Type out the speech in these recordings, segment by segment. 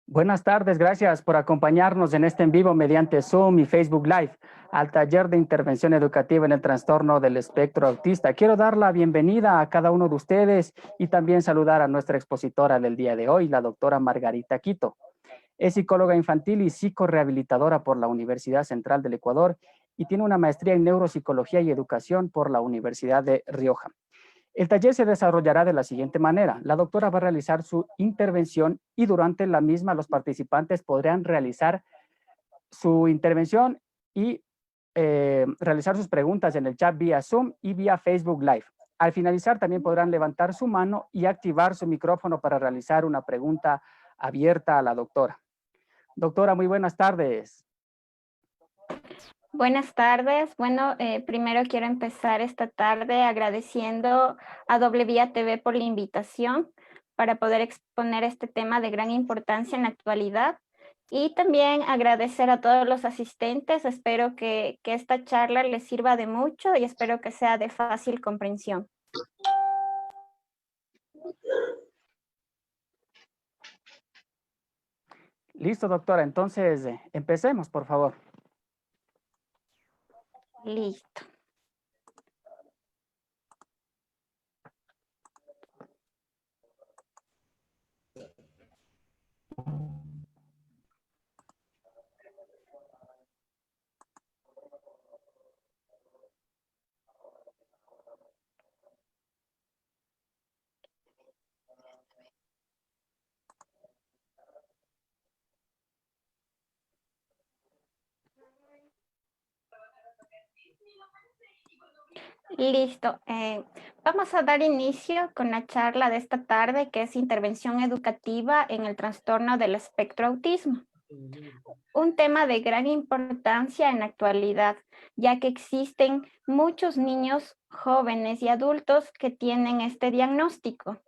Buenas tardes, gracias por acompañarnos en este en vivo mediante Zoom y Facebook Live al taller de intervención educativa en el trastorno del espectro autista. Quiero dar la bienvenida a cada uno de ustedes y también saludar a nuestra expositora del día de hoy, la doctora Margarita Quito. Es psicóloga infantil y psicorehabilitadora por la Universidad Central del Ecuador y tiene una maestría en neuropsicología y educación por la Universidad de Rioja. El taller se desarrollará de la siguiente manera. La doctora va a realizar su intervención y durante la misma los participantes podrán realizar su intervención y realizar sus preguntas en el chat vía Zoom y vía Facebook Live. Al finalizar también podrán levantar su mano y activar su micrófono para realizar una pregunta abierta a la doctora. Doctora, muy buenas tardes. Buenas tardes. Bueno, primero quiero empezar esta tarde agradeciendo a Doble Vía TV por la invitación para poder exponer este tema de gran importancia en la actualidad y también agradecer a todos los asistentes. Espero que esta charla les sirva de mucho y espero que sea de fácil comprensión. Listo, doctora. Entonces, empecemos, por favor. Listo. Listo. Vamos a dar inicio con la charla de esta tarde, que es intervención educativa en el trastorno del espectro autismo. Un tema de gran importancia en la actualidad, ya que existen muchos niños, jóvenes y adultos que tienen este diagnóstico.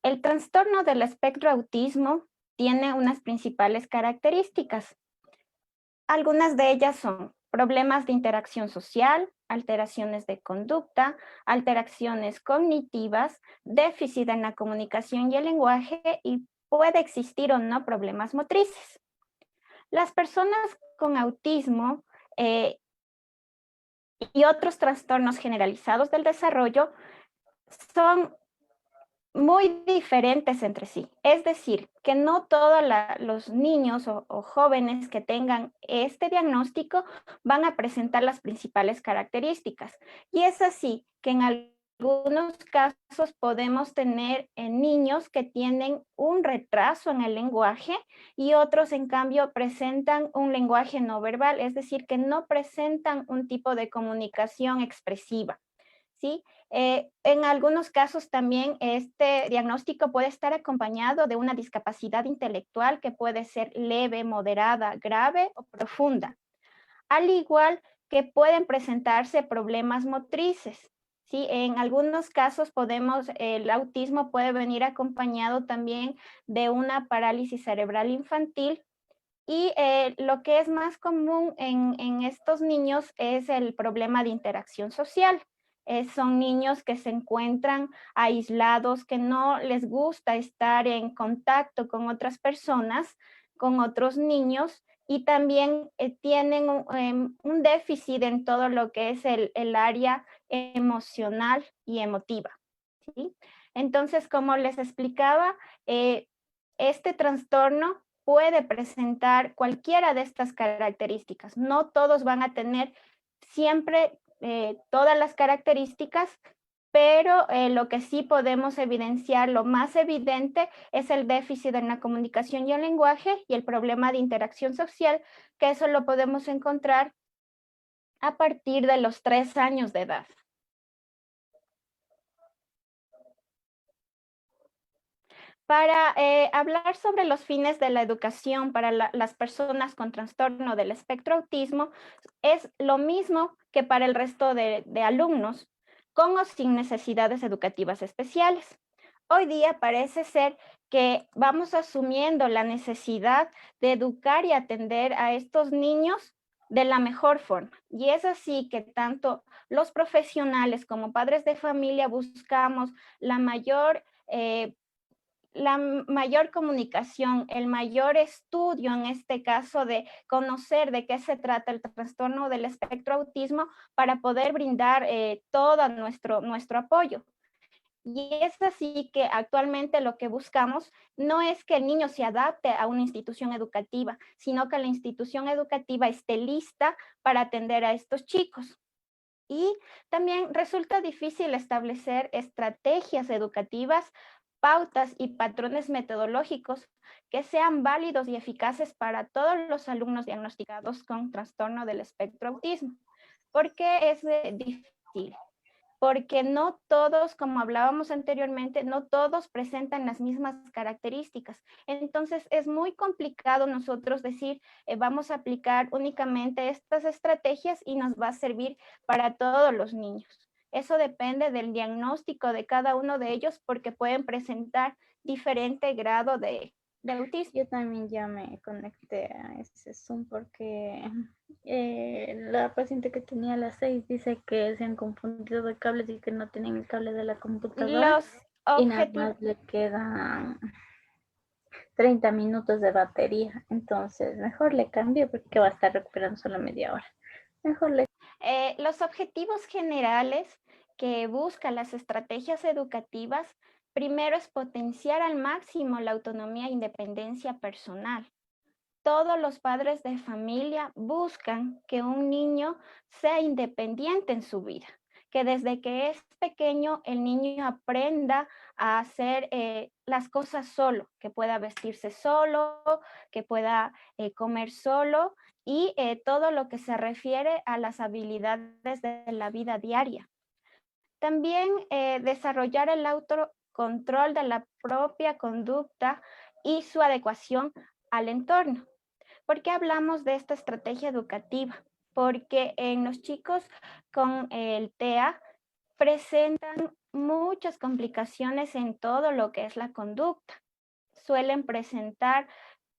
El trastorno del espectro autismo tiene unas principales características. Algunas de ellas son problemas de interacción social, alteraciones de conducta, alteraciones cognitivas, déficit en la comunicación y el lenguaje, y puede existir o no problemas motrices. Las personas con autismo y otros trastornos generalizados del desarrollo son muy diferentes entre sí. Es decir, que no todos los niños o jóvenes que tengan este diagnóstico van a presentar las principales características. Y es así que en algunos casos podemos tener niños que tienen un retraso en el lenguaje y otros, en cambio, presentan un lenguaje no verbal, es decir, que no presentan un tipo de comunicación expresiva, ¿sí? En algunos casos también este diagnóstico puede estar acompañado de una discapacidad intelectual que puede ser leve, moderada, grave o profunda. Al igual que pueden presentarse problemas motrices, ¿sí? En algunos casos el autismo puede venir acompañado también de una parálisis cerebral infantil. Y lo que es más común en estos niños es el problema de interacción social. Son niños que se encuentran aislados, que no les gusta estar en contacto con otras personas, con otros niños, y también tienen un déficit en todo lo que es el área emocional y emotiva, ¿sí? Entonces, como les explicaba, este trastorno puede presentar cualquiera de estas características. No todos van a tener siempre todas las características, pero lo que sí podemos evidenciar, lo más evidente, es el déficit en la comunicación y el lenguaje y el problema de interacción social, que eso lo podemos encontrar a partir de los 3 años de edad. Para hablar sobre los fines de la educación para las personas con trastorno del espectro autismo, es lo mismo que para el resto de alumnos, con o sin necesidades educativas especiales. Hoy día parece ser que vamos asumiendo la necesidad de educar y atender a estos niños de la mejor forma. Y es así que tanto los profesionales como padres de familia buscamos la mayor la mayor comunicación, el mayor estudio, en este caso, de conocer de qué se trata el trastorno del espectro autismo para poder brindar todo nuestro apoyo. Y es así que actualmente lo que buscamos no es que el niño se adapte a una institución educativa, sino que la institución educativa esté lista para atender a estos chicos. Y también resulta difícil establecer estrategias educativas, pautas y patrones metodológicos que sean válidos y eficaces para todos los alumnos diagnosticados con trastorno del espectro autismo. ¿Por qué es difícil? Porque no todos, como hablábamos anteriormente, no todos presentan las mismas características. Entonces es muy complicado nosotros decir, vamos a aplicar únicamente estas estrategias y nos va a servir para todos los niños. Eso depende del diagnóstico de cada uno de ellos porque pueden presentar diferente grado de autismo. Yo también ya me conecté a ese Zoom porque la paciente que tenía a las 6 dice que se han confundido de cables y que no tienen el cable de la computadora. Y nada más le quedan 30 minutos de batería. Entonces, mejor le cambio porque va a estar recuperando solo media hora. Los objetivos generales que buscan las estrategias educativas, primero es potenciar al máximo la autonomía e independencia personal. Todos los padres de familia buscan que un niño sea independiente en su vida, que desde que es pequeño el niño aprenda a hacer las cosas solo, que pueda vestirse solo, que pueda comer solo y todo lo que se refiere a las habilidades de la vida diaria. También desarrollar el autocontrol de la propia conducta y su adecuación al entorno. ¿Por qué hablamos de esta estrategia educativa? Porque en los chicos con el TEA presentan muchas complicaciones en todo lo que es la conducta. Suelen presentar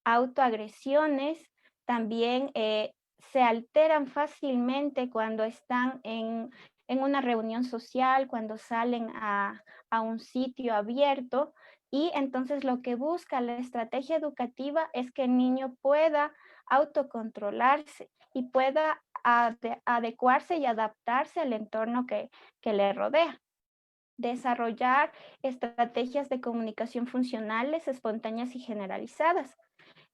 autoagresiones, también se alteran fácilmente cuando están en una reunión social, cuando salen a un sitio abierto, y entonces lo que busca la estrategia educativa es que el niño pueda autocontrolarse y pueda adecuarse y adaptarse al entorno que le rodea. Desarrollar estrategias de comunicación funcionales, espontáneas y generalizadas.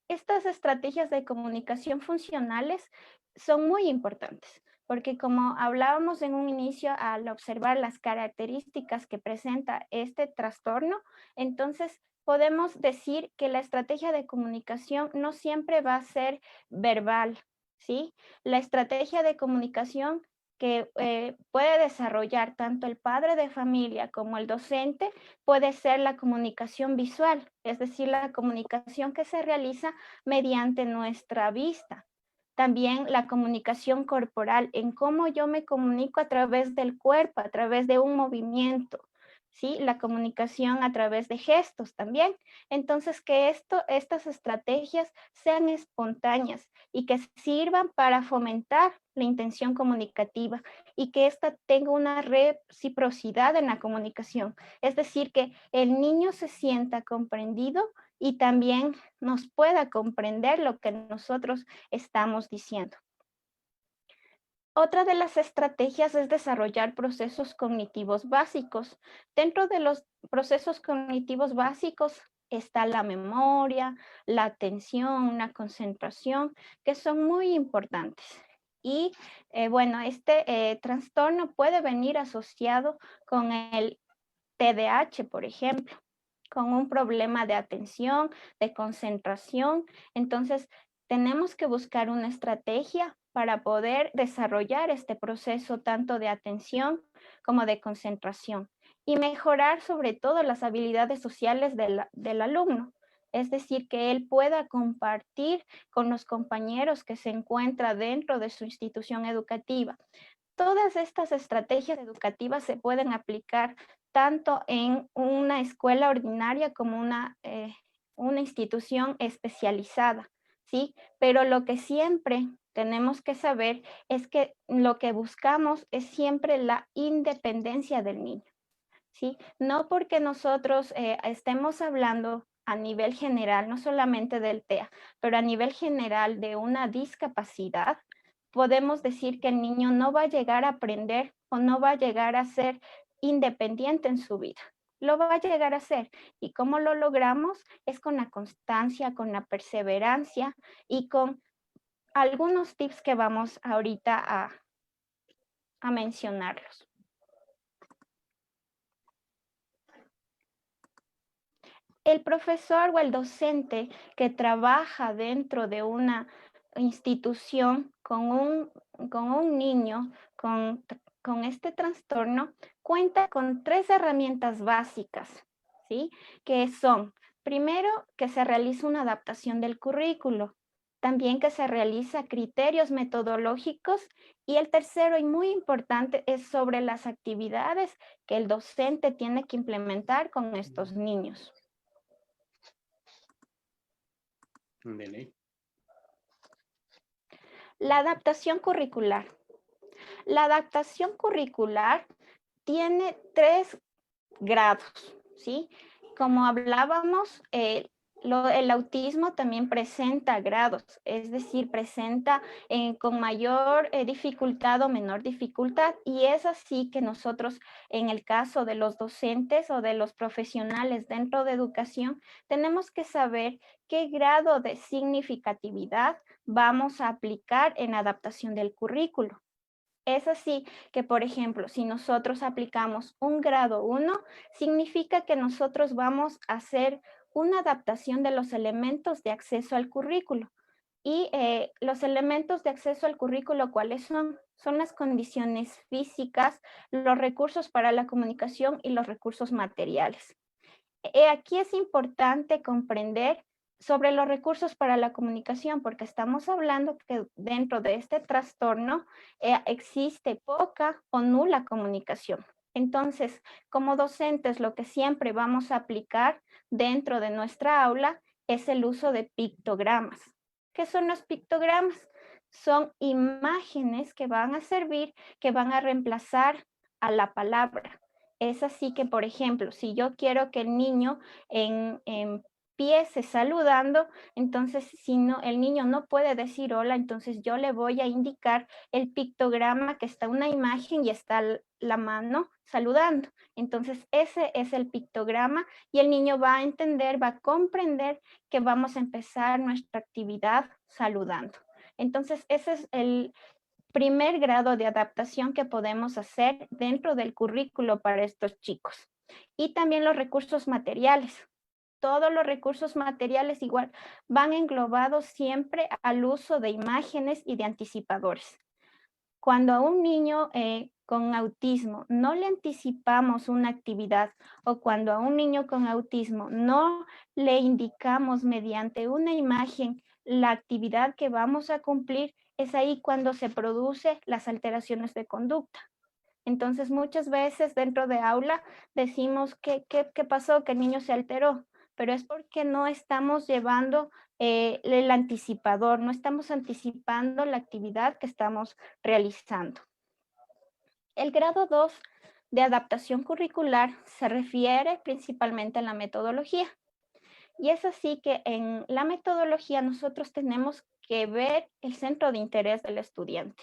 Estas estrategias de comunicación funcionales son muy importantes, porque como hablábamos en un inicio, al observar las características que presenta este trastorno, entonces podemos decir que la estrategia de comunicación no siempre va a ser verbal, ¿sí? La estrategia de comunicación que puede desarrollar tanto el padre de familia como el docente puede ser la comunicación visual, es decir, la comunicación que se realiza mediante nuestra vista. También la comunicación corporal, en cómo yo me comunico a través del cuerpo, a través de un movimiento, ¿sí? La comunicación a través de gestos también. Entonces, que estas estrategias sean espontáneas y que sirvan para fomentar la intención comunicativa y que ésta tenga una reciprocidad en la comunicación. Es decir, que el niño se sienta comprendido y también nos pueda comprender lo que nosotros estamos diciendo. Otra de las estrategias es desarrollar procesos cognitivos básicos. Dentro de los procesos cognitivos básicos está la memoria, la atención, la concentración, que son muy importantes. Y bueno, este trastorno puede venir asociado con el TDAH, por ejemplo, con un problema de atención, de concentración. Entonces, tenemos que buscar una estrategia para poder desarrollar este proceso tanto de atención como de concentración y mejorar sobre todo las habilidades sociales del alumno. Es decir, que él pueda compartir con los compañeros que se encuentra dentro de su institución educativa. Todas estas estrategias educativas se pueden aplicar tanto en una escuela ordinaria como una institución especializada, ¿sí? Pero lo que siempre tenemos que saber es que lo que buscamos es siempre la independencia del niño. ¿sí? No porque nosotros estemos hablando a nivel general, no solamente del TEA, pero a nivel general de una discapacidad, podemos decir que el niño no va a llegar a aprender o no va a llegar a ser independiente en su vida. Lo va a llegar a ser. ¿Y cómo lo logramos? Es con la constancia, con la perseverancia y con algunos tips que vamos ahorita a mencionarlos. El profesor o el docente que trabaja dentro de una institución con un niño con este trastorno cuenta con 3 herramientas básicas, ¿sí? Que son, primero, que se realiza una adaptación del currículo, también que se realiza criterios metodológicos y el tercero y muy importante es sobre las actividades que el docente tiene que implementar con estos niños. La adaptación curricular. La adaptación curricular tiene 3 grados, ¿sí? Como hablábamos, el autismo también presenta grados, es decir, presenta con mayor dificultad o menor dificultad, y es así que nosotros, en el caso de los docentes o de los profesionales dentro de educación, tenemos que saber qué grado de significatividad vamos a aplicar en adaptación del currículo. Es así que, por ejemplo, si nosotros aplicamos un grado 1, significa que nosotros vamos a hacer una adaptación de los elementos de acceso al currículo. Y los elementos de acceso al currículo, ¿cuáles son? Son las condiciones físicas, los recursos para la comunicación y los recursos materiales. Aquí es importante comprender sobre los recursos para la comunicación, porque estamos hablando que dentro de este trastorno existe poca o nula comunicación. Entonces, como docentes, lo que siempre vamos a aplicar dentro de nuestra aula es el uso de pictogramas. ¿Qué son los pictogramas? Son imágenes que van a servir, que van a reemplazar a la palabra. Es así que, por ejemplo, si yo quiero que el niño empiece saludando, entonces si no, el niño no puede decir hola, entonces yo le voy a indicar el pictograma que está una imagen y está la mano saludando. Entonces ese es el pictograma y el niño va a entender, va a comprender que vamos a empezar nuestra actividad saludando. Entonces ese es el primer grado de adaptación que podemos hacer dentro del currículo para estos chicos. Y también los recursos materiales. Todos los recursos materiales igual van englobados siempre al uso de imágenes y de anticipadores. Cuando a un niño con autismo no le anticipamos una actividad o cuando a un niño con autismo no le indicamos mediante una imagen la actividad que vamos a cumplir, es ahí cuando se producen las alteraciones de conducta. Entonces, muchas veces dentro de aula decimos, ¿qué pasó? Que el niño se alteró, pero es porque no estamos llevando el anticipador, no estamos anticipando la actividad que estamos realizando. El grado 2 de adaptación curricular se refiere principalmente a la metodología. Y es así que en la metodología nosotros tenemos que ver el centro de interés del estudiante.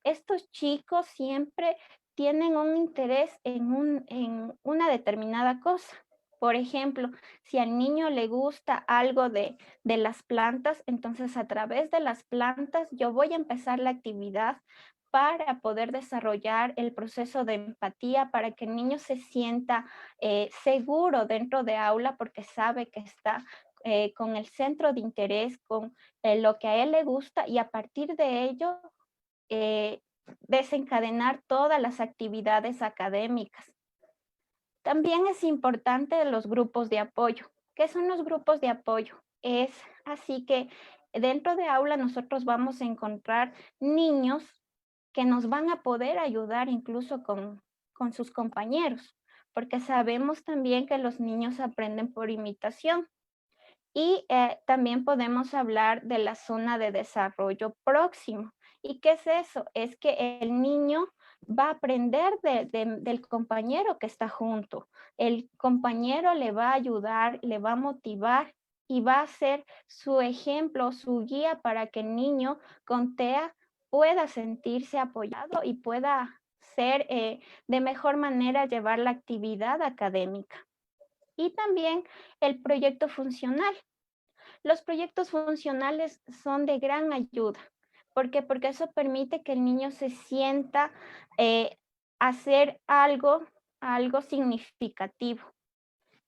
Estos chicos siempre tienen un interés en una determinada cosa. Por ejemplo, si al niño le gusta algo de las plantas, entonces a través de las plantas yo voy a empezar la actividad para poder desarrollar el proceso de empatía, para que el niño se sienta seguro dentro de aula porque sabe que está con el centro de interés, con lo que a él le gusta y a partir de ello desencadenar todas las actividades académicas. También es importante los grupos de apoyo. ¿Qué son los grupos de apoyo? Es así que dentro de aula nosotros vamos a encontrar niños que nos van a poder ayudar incluso con sus compañeros, porque sabemos también que los niños aprenden por imitación. Y también podemos hablar de la zona de desarrollo próximo. ¿Y qué es eso? Es que el niño va a aprender del compañero que está junto. El compañero le va a ayudar, le va a motivar y va a ser su ejemplo, su guía para que el niño con TEA pueda sentirse apoyado y pueda ser de mejor manera llevar la actividad académica. Y también el proyecto funcional. Los proyectos funcionales son de gran ayuda. ¿Por qué? Porque eso permite que el niño se sienta hacer algo significativo.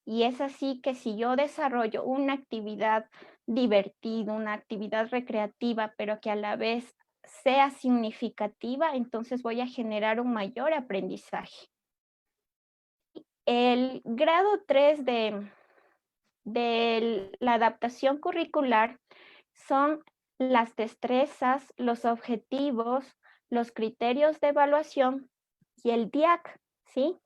Y es así que si yo desarrollo una actividad divertida, una actividad recreativa, pero que a la vez sea significativa, entonces voy a generar un mayor aprendizaje. El grado 3 de la adaptación curricular son las destrezas, los objetivos, los criterios de evaluación y el DIAC, ¿sí?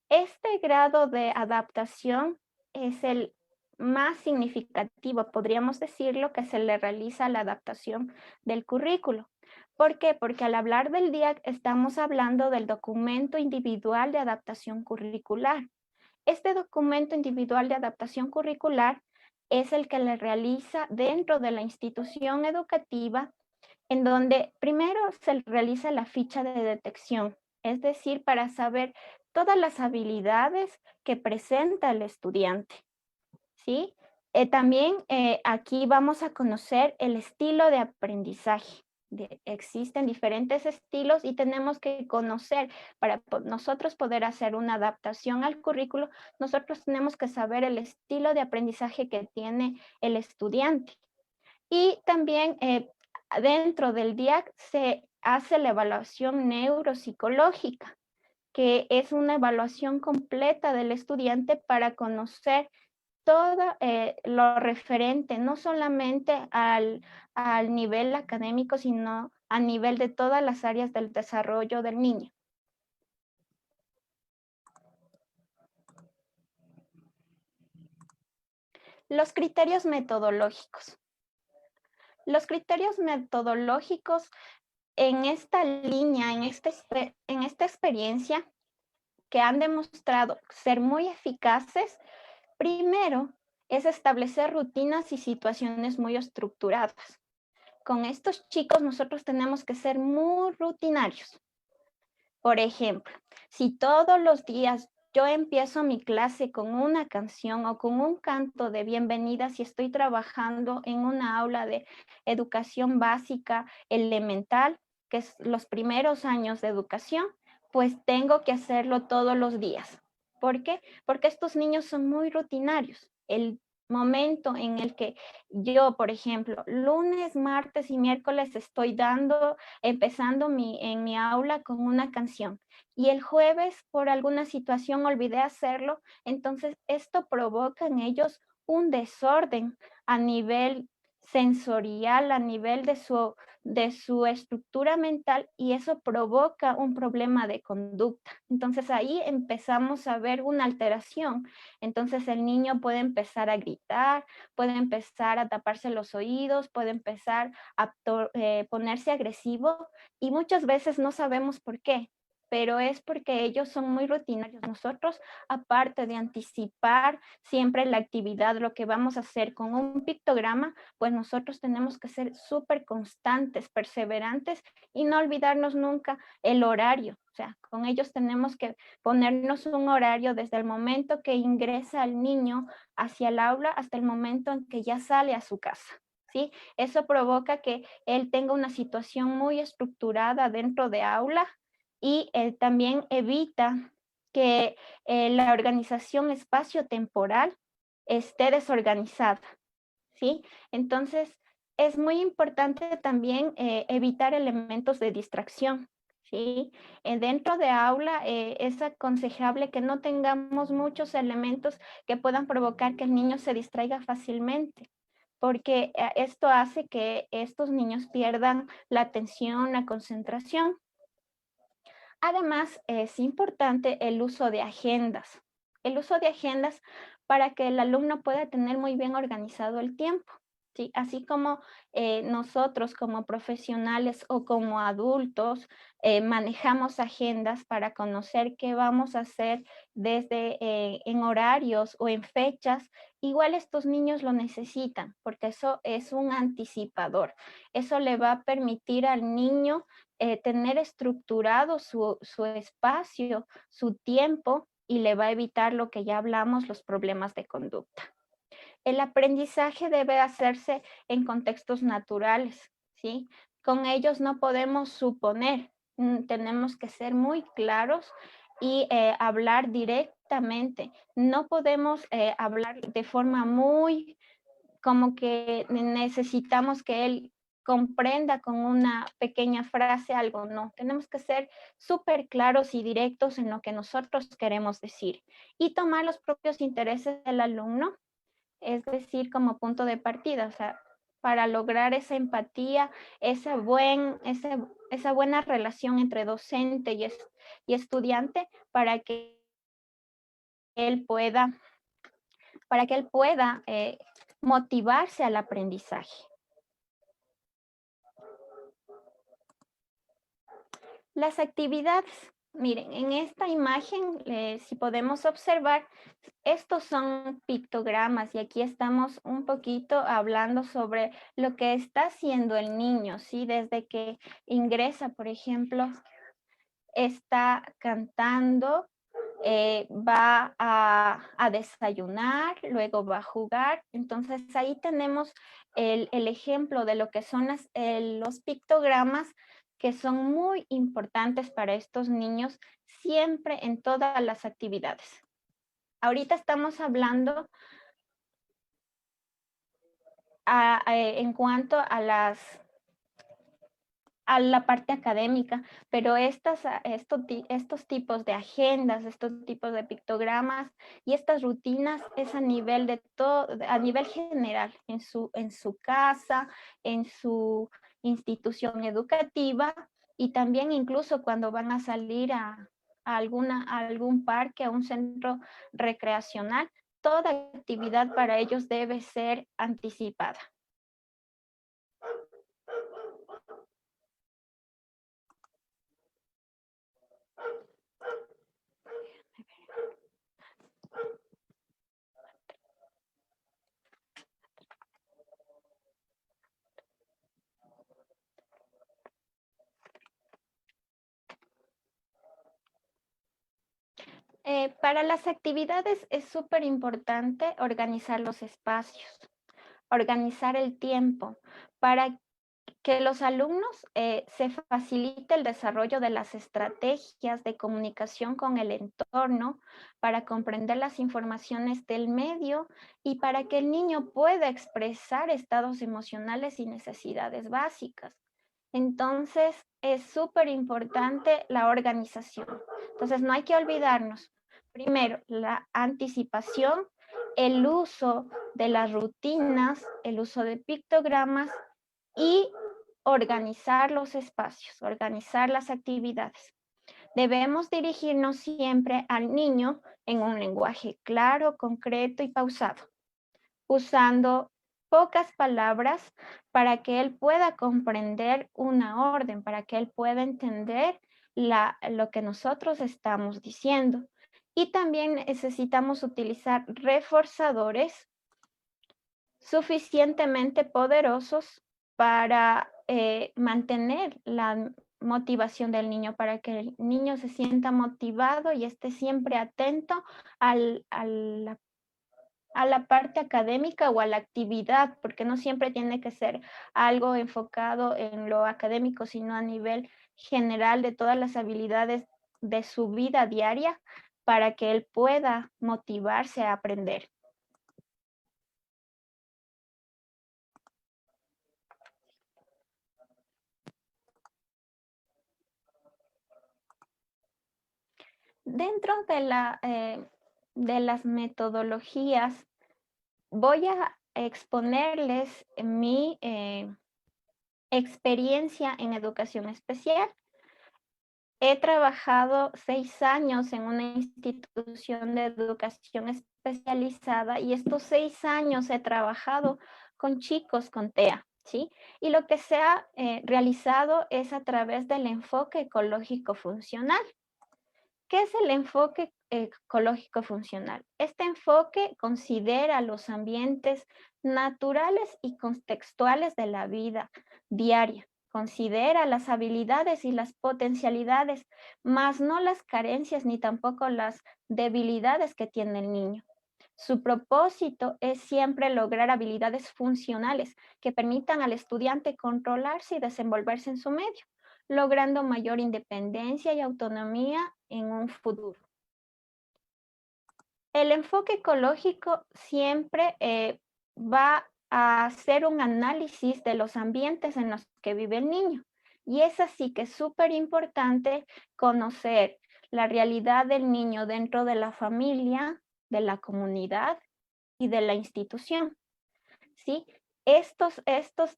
Este grado de adaptación es el más significativo, podríamos decirlo, que se le realiza a la adaptación del currículo. ¿Por qué? Porque al hablar del DIAC estamos hablando del documento individual de adaptación curricular. Este documento individual de adaptación curricular es el que le realiza dentro de la institución educativa, en donde primero se realiza la ficha de detección, es decir, para saber todas las habilidades que presenta el estudiante, ¿sí? También aquí vamos a conocer el estilo de aprendizaje. Existen diferentes estilos y tenemos que conocer, para nosotros poder hacer una adaptación al currículo, nosotros tenemos que saber el estilo de aprendizaje que tiene el estudiante. Y también dentro del DIAC se hace la evaluación neuropsicológica, que es una evaluación completa del estudiante para conocer todo lo referente, no solamente al nivel académico, sino a nivel de todas las áreas del desarrollo del niño. Los criterios metodológicos. Los criterios metodológicos en esta línea, en esta experiencia, que han demostrado ser muy eficaces, primero es establecer rutinas y situaciones muy estructuradas. Con estos chicos nosotros tenemos que ser muy rutinarios. Por ejemplo, si todos los días yo empiezo mi clase con una canción o con un canto de bienvenida, si estoy trabajando en una aula de educación básica elemental, que es los primeros años de educación, pues tengo que hacerlo todos los días. ¿Por qué? Porque estos niños son muy rutinarios. El momento en el que yo, por ejemplo, lunes, martes y miércoles estoy empezando en mi aula con una canción y el jueves por alguna situación olvidé hacerlo, entonces esto provoca en ellos un desorden a nivel sensorial, a nivel de su estructura mental, y eso provoca un problema de conducta. Entonces ahí empezamos a ver una alteración. Entonces el niño puede empezar a gritar, puede empezar a taparse los oídos, puede empezar a ponerse agresivo y muchas veces no sabemos por qué, pero es porque ellos son muy rutinarios. Nosotros, aparte de anticipar siempre la actividad, lo que vamos a hacer con un pictograma, pues nosotros tenemos que ser súper constantes, perseverantes y no olvidarnos nunca el horario. O sea, con ellos tenemos que ponernos un horario desde el momento que ingresa el niño hacia el aula hasta el momento en que ya sale a su casa. ¿Sí? Eso provoca que él tenga una situación muy estructurada dentro de aula y también evita que la organización espacio-temporal esté desorganizada, ¿sí? Entonces, es muy importante también evitar elementos de distracción, ¿sí? Dentro de aula es aconsejable que no tengamos muchos elementos que puedan provocar que el niño se distraiga fácilmente, porque esto hace que estos niños pierdan la atención, la concentración. Además, es importante el uso de agendas. El uso de agendas para que el alumno pueda tener muy bien organizado el tiempo. ¿sí? Así como nosotros como profesionales o como adultos manejamos agendas para conocer qué vamos a hacer desde en horarios o en fechas, igual estos niños lo necesitan, porque eso es un anticipador. Eso le va a permitir al niño tener estructurado su espacio, su tiempo, y le va a evitar lo que ya hablamos, los problemas de conducta. El aprendizaje debe hacerse en contextos naturales, ¿sí? Con ellos no podemos suponer, tenemos que ser muy claros y hablar directamente. No podemos hablar de forma muy como que necesitamos que él comprenda con una pequeña frase algo, no, tenemos que ser súper claros y directos en lo que nosotros queremos decir y tomar los propios intereses del alumno, es decir, como punto de partida, o sea, para lograr esa empatía, esa buena relación entre docente y estudiante él pueda, para que él pueda motivarse al aprendizaje. Las actividades, miren, en esta imagen, si podemos observar, estos son pictogramas y aquí estamos un poquito hablando sobre lo que está haciendo el niño, ¿sí? Desde que ingresa, por ejemplo, está cantando, va a desayunar, luego va a jugar. Entonces ahí tenemos el ejemplo de lo que son los pictogramas, que son muy importantes para estos niños siempre en todas las actividades. Ahorita estamos hablando en cuanto a la parte académica, pero estos tipos de agendas, estos tipos de pictogramas y estas rutinas es a nivel de todo, a nivel general, en su casa, en su institución educativa y también incluso cuando van a salir a algún parque, a un centro recreacional, toda actividad para ellos debe ser anticipada. Para las actividades es súper importante organizar los espacios, organizar el tiempo, para que los alumnos se facilite el desarrollo de las estrategias de comunicación con el entorno, para comprender las informaciones del medio y para que el niño pueda expresar estados emocionales y necesidades básicas. Entonces, es súper importante la organización. Entonces, no hay que olvidarnos. Primero, la anticipación, el uso de las rutinas, el uso de pictogramas y organizar los espacios, organizar las actividades. Debemos dirigirnos siempre al niño en un lenguaje claro, concreto y pausado, usando pocas palabras para que él pueda comprender una orden, para que él pueda entender lo que nosotros estamos diciendo. Y también necesitamos utilizar reforzadores suficientemente poderosos para mantener la motivación del niño, para que el niño se sienta motivado y esté siempre atento a la parte académica o a la actividad, porque no siempre tiene que ser algo enfocado en lo académico, sino a nivel general de todas las habilidades de su vida diaria para que él pueda motivarse a aprender. Dentro de las metodologías, voy a exponerles mi experiencia en educación especial. He trabajado 6 años en una institución de educación especializada y estos 6 años he trabajado con chicos con TEA, ¿sí? Y lo que se ha realizado es a través del enfoque ecológico funcional. ¿Qué es el enfoque ecológico funcional? Este enfoque considera los ambientes naturales y contextuales de la vida diaria. Considera las habilidades y las potencialidades, más no las carencias ni tampoco las debilidades que tiene el niño. Su propósito es siempre lograr habilidades funcionales que permitan al estudiante controlarse y desenvolverse en su medio, logrando mayor independencia y autonomía en un futuro. El enfoque ecológico siempre va a hacer un análisis de los ambientes en los que vive el niño. Y es así que es súper importante conocer la realidad del niño dentro de la familia, de la comunidad y de la institución, ¿sí? Estos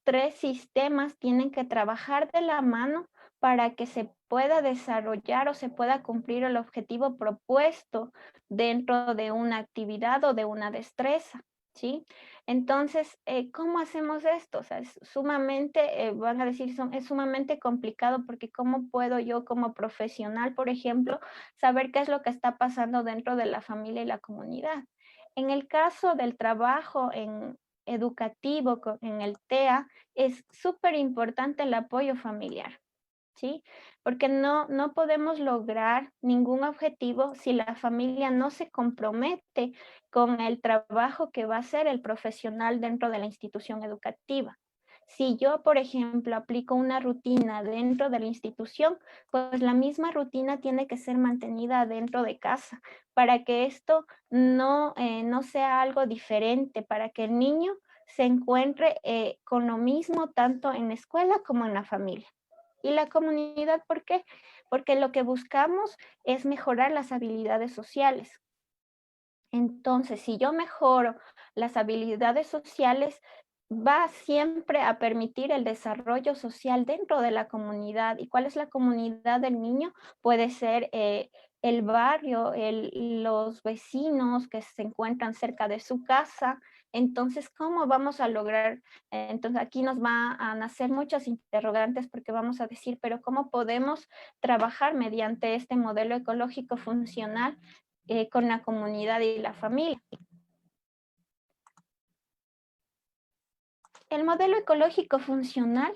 tres sistemas tienen que trabajar de la mano para que se pueda desarrollar o se pueda cumplir el objetivo propuesto dentro de una actividad o de una destreza, ¿sí? Entonces, ¿cómo hacemos esto? O sea, es sumamente, van a decir, es sumamente complicado porque ¿cómo puedo yo como profesional, por ejemplo, saber qué es lo que está pasando dentro de la familia y la comunidad? En el caso del trabajo educativo en el TEA, es súper importante el apoyo familiar, ¿sí? Porque no podemos lograr ningún objetivo si la familia no se compromete con el trabajo que va a hacer el profesional dentro de la institución educativa. Si yo, por ejemplo, aplico una rutina dentro de la institución, pues la misma rutina tiene que ser mantenida dentro de casa para que esto no sea algo diferente, para que el niño se encuentre con lo mismo tanto en la escuela como en la familia. ¿Y la comunidad por qué? Porque lo que buscamos es mejorar las habilidades sociales. Entonces, si yo mejoro las habilidades sociales, va siempre a permitir el desarrollo social dentro de la comunidad. ¿Y cuál es la comunidad del niño? Puede ser el barrio, los vecinos que se encuentran cerca de su casa. Entonces, ¿cómo vamos a lograr? Entonces, aquí nos va a nacer muchas interrogantes porque vamos a decir, pero ¿cómo podemos trabajar mediante este modelo ecológico funcional con la comunidad y la familia? El modelo ecológico funcional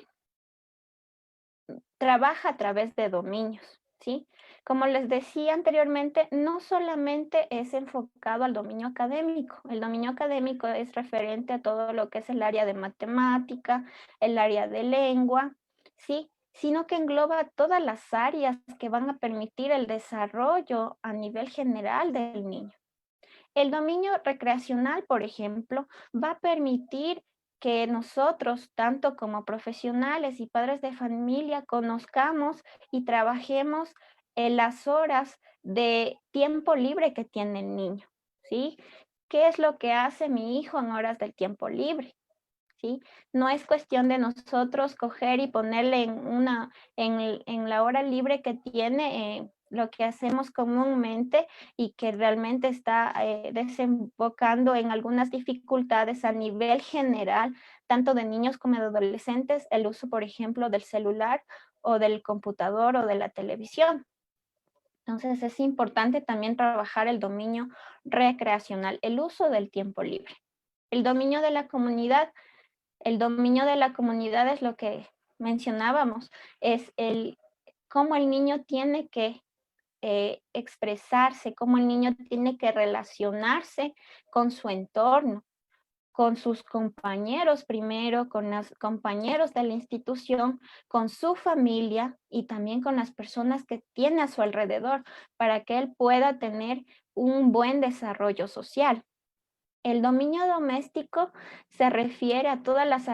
trabaja a través de dominios, ¿sí? Como les decía anteriormente, no solamente es enfocado al dominio académico. El dominio académico es referente a todo lo que es el área de matemática, el área de lengua, ¿sí? Sino que engloba todas las áreas que van a permitir el desarrollo a nivel general del niño. El dominio recreacional, por ejemplo, va a permitir que nosotros, tanto como profesionales y padres de familia, conozcamos y trabajemos en las horas de tiempo libre que tiene el niño, ¿sí? ¿Qué es lo que hace mi hijo en horas del tiempo libre? ¿Sí? No es cuestión de nosotros coger y ponerle en la hora libre que tiene lo que hacemos comúnmente y que realmente está desembocando en algunas dificultades a nivel general, tanto de niños como de adolescentes, el uso, por ejemplo, del celular o del computador o de la televisión. Entonces es importante también trabajar el dominio recreacional, el uso del tiempo libre. El dominio de la comunidad. El dominio de la comunidad es lo que mencionábamos, es cómo el niño tiene que expresarse, cómo el niño tiene que relacionarse con su entorno, con sus compañeros primero, con los compañeros de la institución, con su familia y también con las personas que tiene a su alrededor para que él pueda tener un buen desarrollo social. El dominio doméstico se refiere a todas las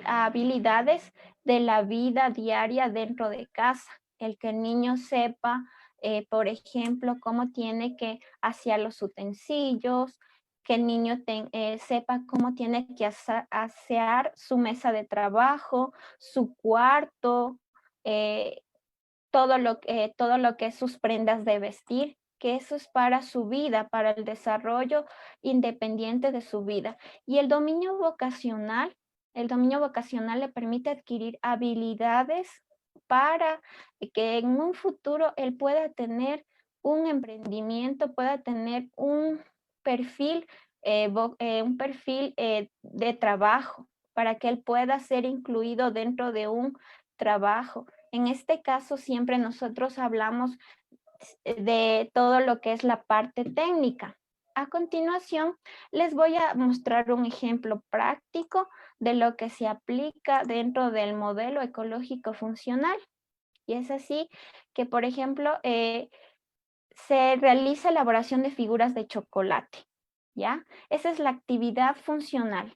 habilidades de la vida diaria dentro de casa. El que el niño sepa, por ejemplo, cómo tiene que asear los utensilios, que el niño sepa cómo tiene que asear su mesa de trabajo, su cuarto, todo lo que es sus prendas de vestir. que eso es para su vida, para el desarrollo independiente de su vida. Y el dominio vocacional le permite adquirir habilidades para que en un futuro él pueda tener un emprendimiento, pueda tener un perfil, de trabajo, para que él pueda ser incluido dentro de un trabajo. En este caso, siempre nosotros hablamos de todo lo que es la parte técnica. A continuación, les voy a mostrar un ejemplo práctico de lo que se aplica dentro del modelo ecológico funcional. Y es así que, por ejemplo, se realiza elaboración de figuras de chocolate, ¿ya? Esa es la actividad funcional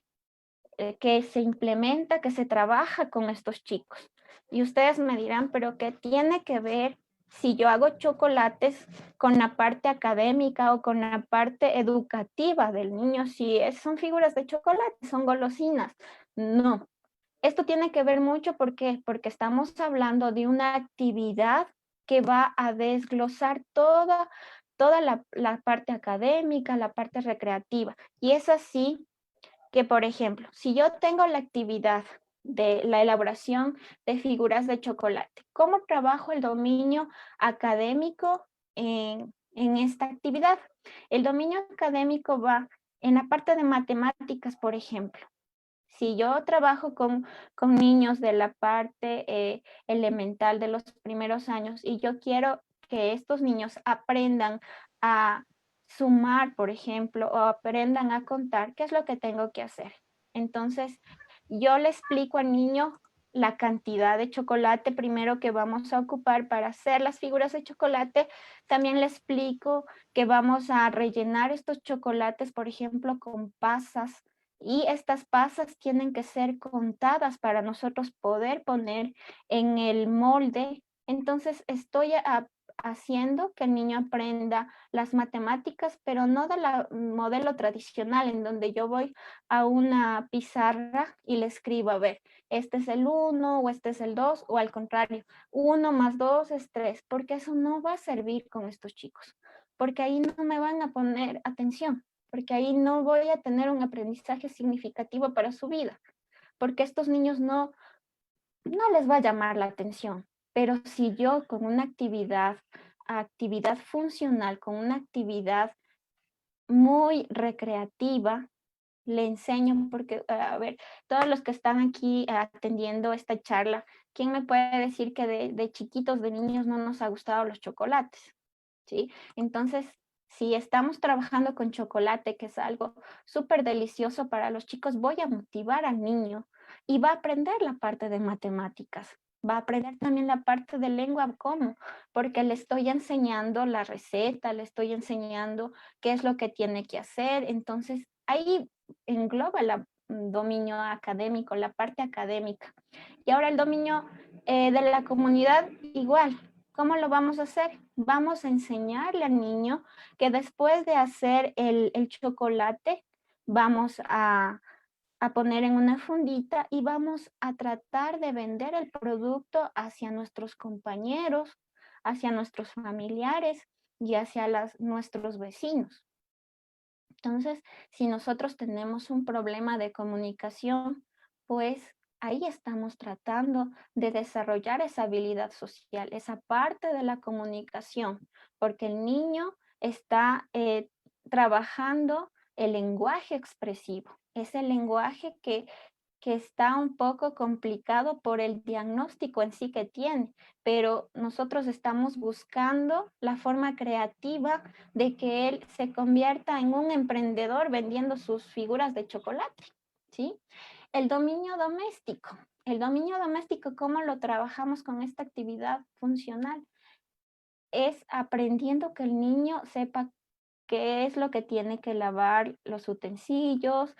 que se implementa, que se trabaja con estos chicos. Y ustedes me dirán, ¿pero qué tiene que ver si yo hago chocolates con la parte académica o con la parte educativa del niño? Si son figuras de chocolate, son golosinas. No, esto tiene que ver mucho porque estamos hablando de una actividad que va a desglosar toda la parte académica, la parte recreativa. Y es así que, por ejemplo, si yo tengo la actividad de la elaboración de figuras de chocolate, ¿cómo trabajo el dominio académico en esta actividad? El dominio académico va en la parte de matemáticas, por ejemplo. Si yo trabajo con niños de la parte elemental de los primeros años y yo quiero que estos niños aprendan a sumar, por ejemplo, o aprendan a contar, ¿qué es lo que tengo que hacer? Entonces, yo le explico al niño la cantidad de chocolate primero que vamos a ocupar para hacer las figuras de chocolate. También le explico que vamos a rellenar estos chocolates, por ejemplo, con pasas, y estas pasas tienen que ser contadas para nosotros poder poner en el molde. Entonces estoy haciendo que el niño aprenda las matemáticas, pero no del modelo tradicional, en donde yo voy a una pizarra y le escribo, a ver, este es el 1 o este es el 2, o al contrario, 1 más 2 es 3, porque eso no va a servir con estos chicos, porque ahí no me van a poner atención, porque ahí no voy a tener un aprendizaje significativo para su vida, porque estos niños no les va a llamar la atención. Pero si yo con una actividad funcional, con una actividad muy recreativa, le enseño, porque, a ver, todos los que están aquí atendiendo esta charla, ¿quién me puede decir que de chiquitos, de niños, no nos ha gustado los chocolates? ¿Sí? Entonces, si estamos trabajando con chocolate, que es algo súper delicioso para los chicos, voy a motivar al niño y va a aprender la parte de matemáticas. Va a aprender también la parte de lengua, ¿cómo? Porque le estoy enseñando la receta, le estoy enseñando qué es lo que tiene que hacer. Entonces, ahí engloba el dominio académico, la parte académica. Y ahora el dominio de la comunidad, igual. ¿Cómo lo vamos a hacer? Vamos a enseñarle al niño que después de hacer el chocolate, vamos a poner en una fundita y vamos a tratar de vender el producto hacia nuestros compañeros, hacia nuestros familiares y hacia nuestros vecinos. Entonces, si nosotros tenemos un problema de comunicación, pues ahí estamos tratando de desarrollar esa habilidad social, esa parte de la comunicación, porque el niño está trabajando el lenguaje expresivo. Es el lenguaje que está un poco complicado por el diagnóstico en sí que tiene, pero nosotros estamos buscando la forma creativa de que él se convierta en un emprendedor vendiendo sus figuras de chocolate, ¿sí? El dominio doméstico. El dominio doméstico, ¿cómo lo trabajamos con esta actividad funcional? Es aprendiendo que el niño sepa qué es lo que tiene que lavar los utensilios,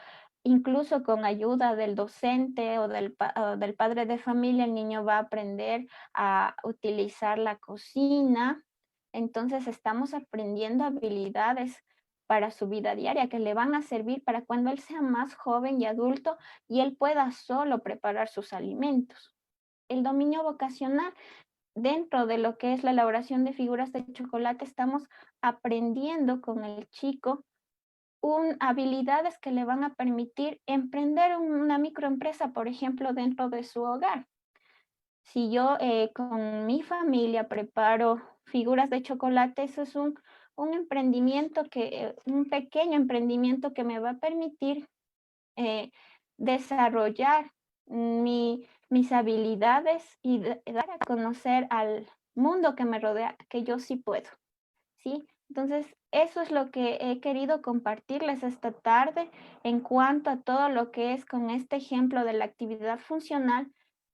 incluso con ayuda del docente o del padre de familia, el niño va a aprender a utilizar la cocina. Entonces estamos aprendiendo habilidades para su vida diaria que le van a servir para cuando él sea más joven y adulto y él pueda solo preparar sus alimentos. El dominio vocacional dentro de lo que es la elaboración de figuras de chocolate, estamos aprendiendo con el chico habilidades que le van a permitir emprender una microempresa, por ejemplo, dentro de su hogar. Si yo con mi familia preparo figuras de chocolate, eso es un emprendimiento un pequeño emprendimiento que me va a permitir desarrollar mis habilidades y dar a conocer al mundo que me rodea que yo sí puedo, ¿sí? Entonces, eso es lo que he querido compartirles esta tarde en cuanto a todo lo que es con este ejemplo de la actividad funcional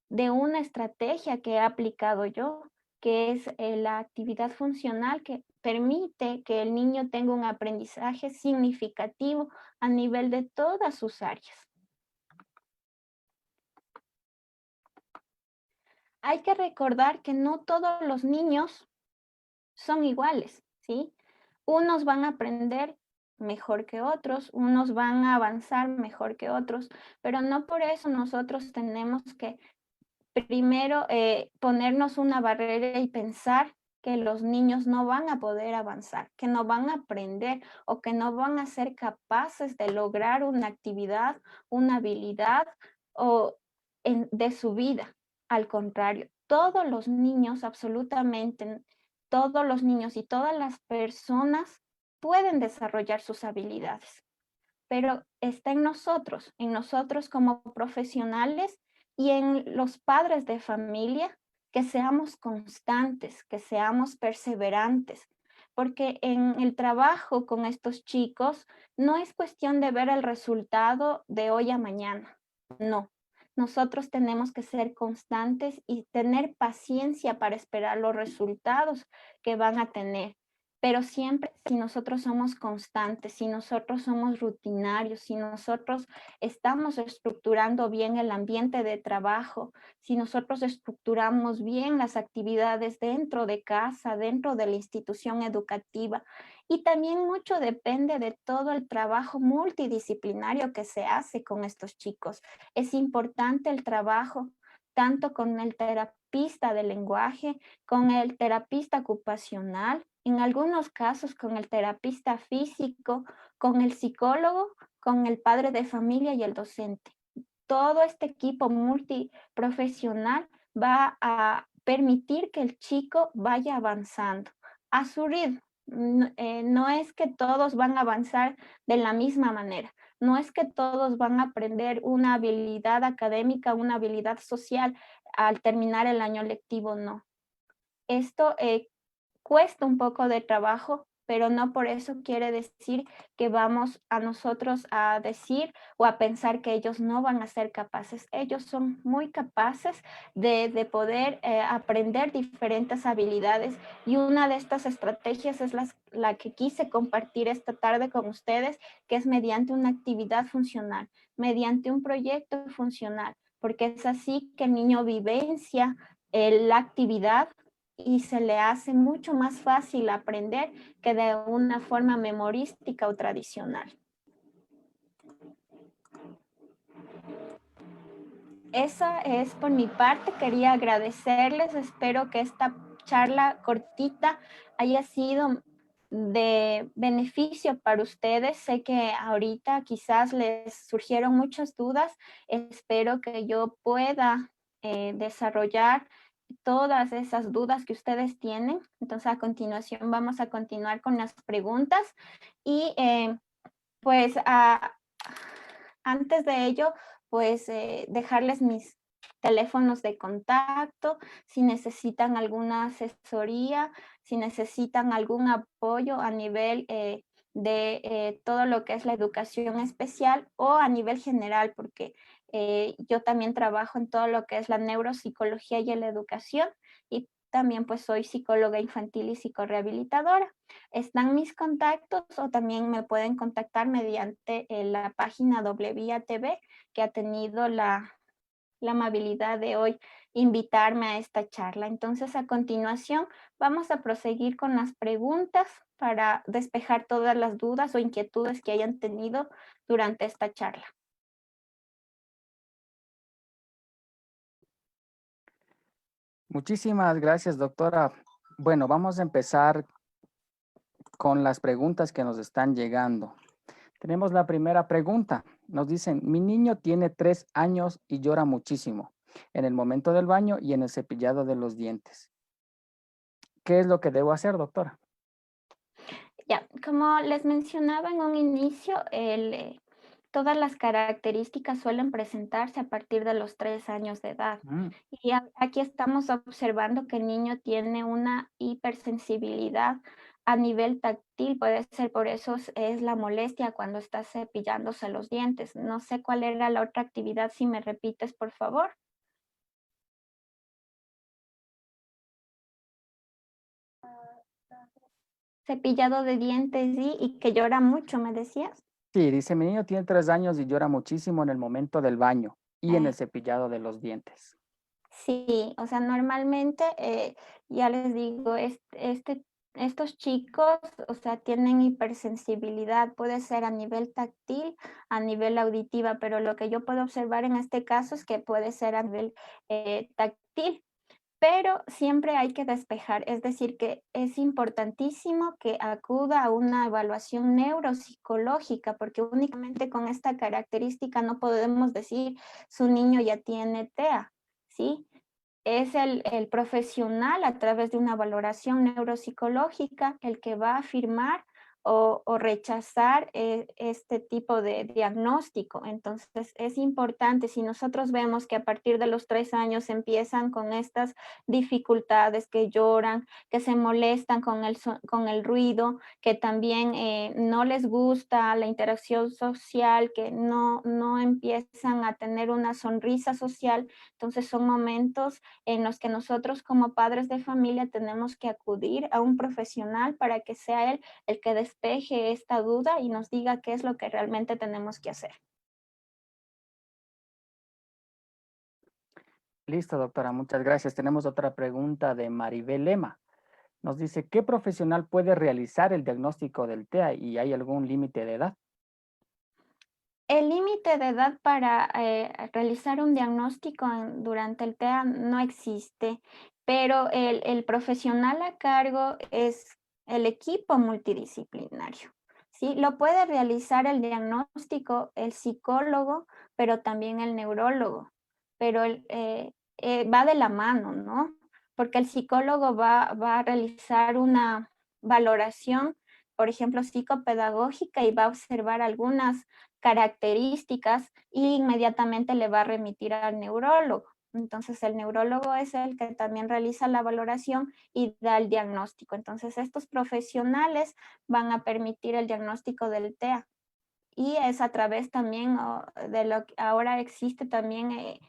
de una estrategia que he aplicado yo, que es la actividad funcional que permite que el niño tenga un aprendizaje significativo a nivel de todas sus áreas. Hay que recordar que no todos los niños son iguales, ¿sí? Unos van a aprender mejor que otros, unos van a avanzar mejor que otros, pero no por eso nosotros tenemos que primero ponernos una barrera y pensar que los niños no van a poder avanzar, que no van a aprender o que no van a ser capaces de lograr una actividad, una habilidad de su vida. Al contrario, todos los niños, absolutamente todos los niños y todas las personas pueden desarrollar sus habilidades, pero está en nosotros como profesionales y en los padres de familia, que seamos constantes, que seamos perseverantes, porque en el trabajo con estos chicos no es cuestión de ver el resultado de hoy a mañana, no. Nosotros tenemos que ser constantes y tener paciencia para esperar los resultados que van a tener. Pero siempre si nosotros somos constantes, si nosotros somos rutinarios, si nosotros estamos estructurando bien el ambiente de trabajo, si nosotros estructuramos bien las actividades dentro de casa, dentro de la institución educativa, y también mucho depende de todo el trabajo multidisciplinario que se hace con estos chicos. Es importante el trabajo tanto con el terapista del lenguaje, con el terapista ocupacional, en algunos casos con el terapista físico, con el psicólogo, con el padre de familia y el docente. Todo este equipo multiprofesional va a permitir que el chico vaya avanzando a su ritmo. No es que todos van a avanzar de la misma manera. No es que todos van a aprender una habilidad académica, una habilidad social al terminar el año lectivo, no. Esto cuesta un poco de trabajo, pero no por eso quiere decir que vamos a nosotros a decir o a pensar que ellos no van a ser capaces. Ellos son muy capaces de poder aprender diferentes habilidades, y una de estas estrategias es la que quise compartir esta tarde con ustedes, que es mediante una actividad funcional, mediante un proyecto funcional, porque es así que el niño vivencia la actividad y se le hace mucho más fácil aprender que de una forma memorística o tradicional. Esa es por mi parte. Quería agradecerles. Espero que esta charla cortita haya sido de beneficio para ustedes. Sé que ahorita quizás les surgieron muchas dudas. Espero que yo pueda desarrollar todas esas dudas que ustedes tienen. Entonces, a continuación vamos a continuar con las preguntas y pues antes de ello, pues dejarles mis teléfonos de contacto, si necesitan alguna asesoría, si necesitan algún apoyo a nivel de todo lo que es la educación especial o a nivel general, porque yo también trabajo en todo lo que es la neuropsicología y la educación, y también pues soy psicóloga infantil y psicorehabilitadora. Están mis contactos o también me pueden contactar mediante la página WIA TV, que ha tenido la amabilidad de hoy invitarme a esta charla. Entonces, a continuación, vamos a proseguir con las preguntas para despejar todas las dudas o inquietudes que hayan tenido durante esta charla. Muchísimas gracias, doctora. Bueno, vamos a empezar con las preguntas que nos están llegando. Tenemos la primera pregunta. Nos dicen, mi niño tiene 3 años y llora muchísimo en el momento del baño y en el cepillado de los dientes. ¿Qué es lo que debo hacer, doctora? Ya, como les mencionaba en un inicio, todas las características suelen presentarse a partir de los 3 años de edad. Mm, Y aquí estamos observando que el niño tiene una hipersensibilidad a nivel táctil, puede ser por eso es la molestia cuando está cepillándose los dientes. No sé cuál era la otra actividad, si me repites, por favor. Cepillado de dientes y que llora mucho, ¿me decías? Sí, dice, mi niño tiene 3 años y llora muchísimo en el momento del baño y en el cepillado de los dientes. Sí, o sea, normalmente, ya les digo, estos chicos, o sea, tienen hipersensibilidad, puede ser a nivel táctil, a nivel auditiva, pero lo que yo puedo observar en este caso es que puede ser a nivel táctil, pero siempre hay que despejar, es decir, que es importantísimo que acuda a una evaluación neuropsicológica, porque únicamente con esta característica no podemos decir su niño ya tiene TEA, ¿sí? Es el profesional a través de una valoración neuropsicológica el que va a afirmar o rechazar este tipo de diagnóstico. Entonces, es importante, si nosotros vemos que a partir de los 3 años empiezan con estas dificultades, que lloran, que se molestan con el ruido, que también no les gusta la interacción social, que no empiezan a tener una sonrisa social, entonces son momentos en los que nosotros como padres de familia tenemos que acudir a un profesional para que sea él el que despeje esta duda y nos diga qué es lo que realmente tenemos que hacer. Listo, doctora, muchas gracias. Tenemos otra pregunta de Maribel Lema. Nos dice, ¿qué profesional puede realizar el diagnóstico del TEA y hay algún límite de edad? El límite de edad para realizar un diagnóstico durante el TEA no existe, pero el profesional a cargo es el equipo multidisciplinario. ¿Sí? Lo puede realizar el diagnóstico el psicólogo, pero también el neurólogo, pero va de la mano, ¿no? Porque el psicólogo va a realizar una valoración, por ejemplo, psicopedagógica y va a observar algunas características y inmediatamente le va a remitir al neurólogo. Entonces, el neurólogo es el que también realiza la valoración y da el diagnóstico. Entonces, estos profesionales van a permitir el diagnóstico del TEA. Y es a través también de lo que ahora existe también,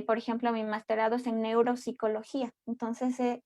por ejemplo, mi masterado es en neuropsicología. Entonces,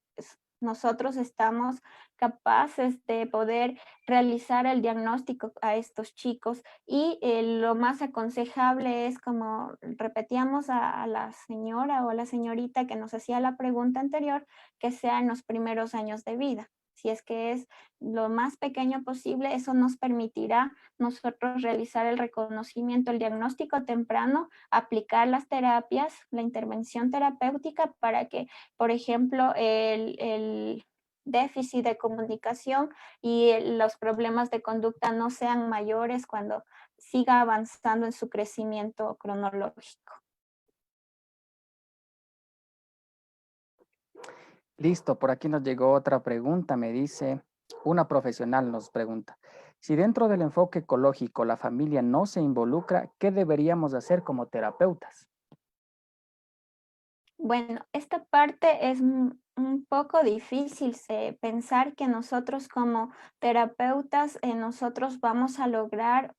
nosotros estamos capaces de poder realizar el diagnóstico a estos chicos y lo más aconsejable es, como repetíamos a la señora o a la señorita que nos hacía la pregunta anterior, que sea en los primeros años de vida. Si es que es lo más pequeño posible, eso nos permitirá nosotros realizar el reconocimiento, el diagnóstico temprano, aplicar las terapias, la intervención terapéutica para que, por ejemplo, el déficit de comunicación y los problemas de conducta no sean mayores cuando siga avanzando en su crecimiento cronológico. Listo, por aquí nos llegó otra pregunta. Me dice, una profesional nos pregunta, si dentro del enfoque ecológico la familia no se involucra, ¿qué deberíamos hacer como terapeutas? Bueno, esta parte es un poco difícil pensar que nosotros como terapeutas, nosotros vamos a lograr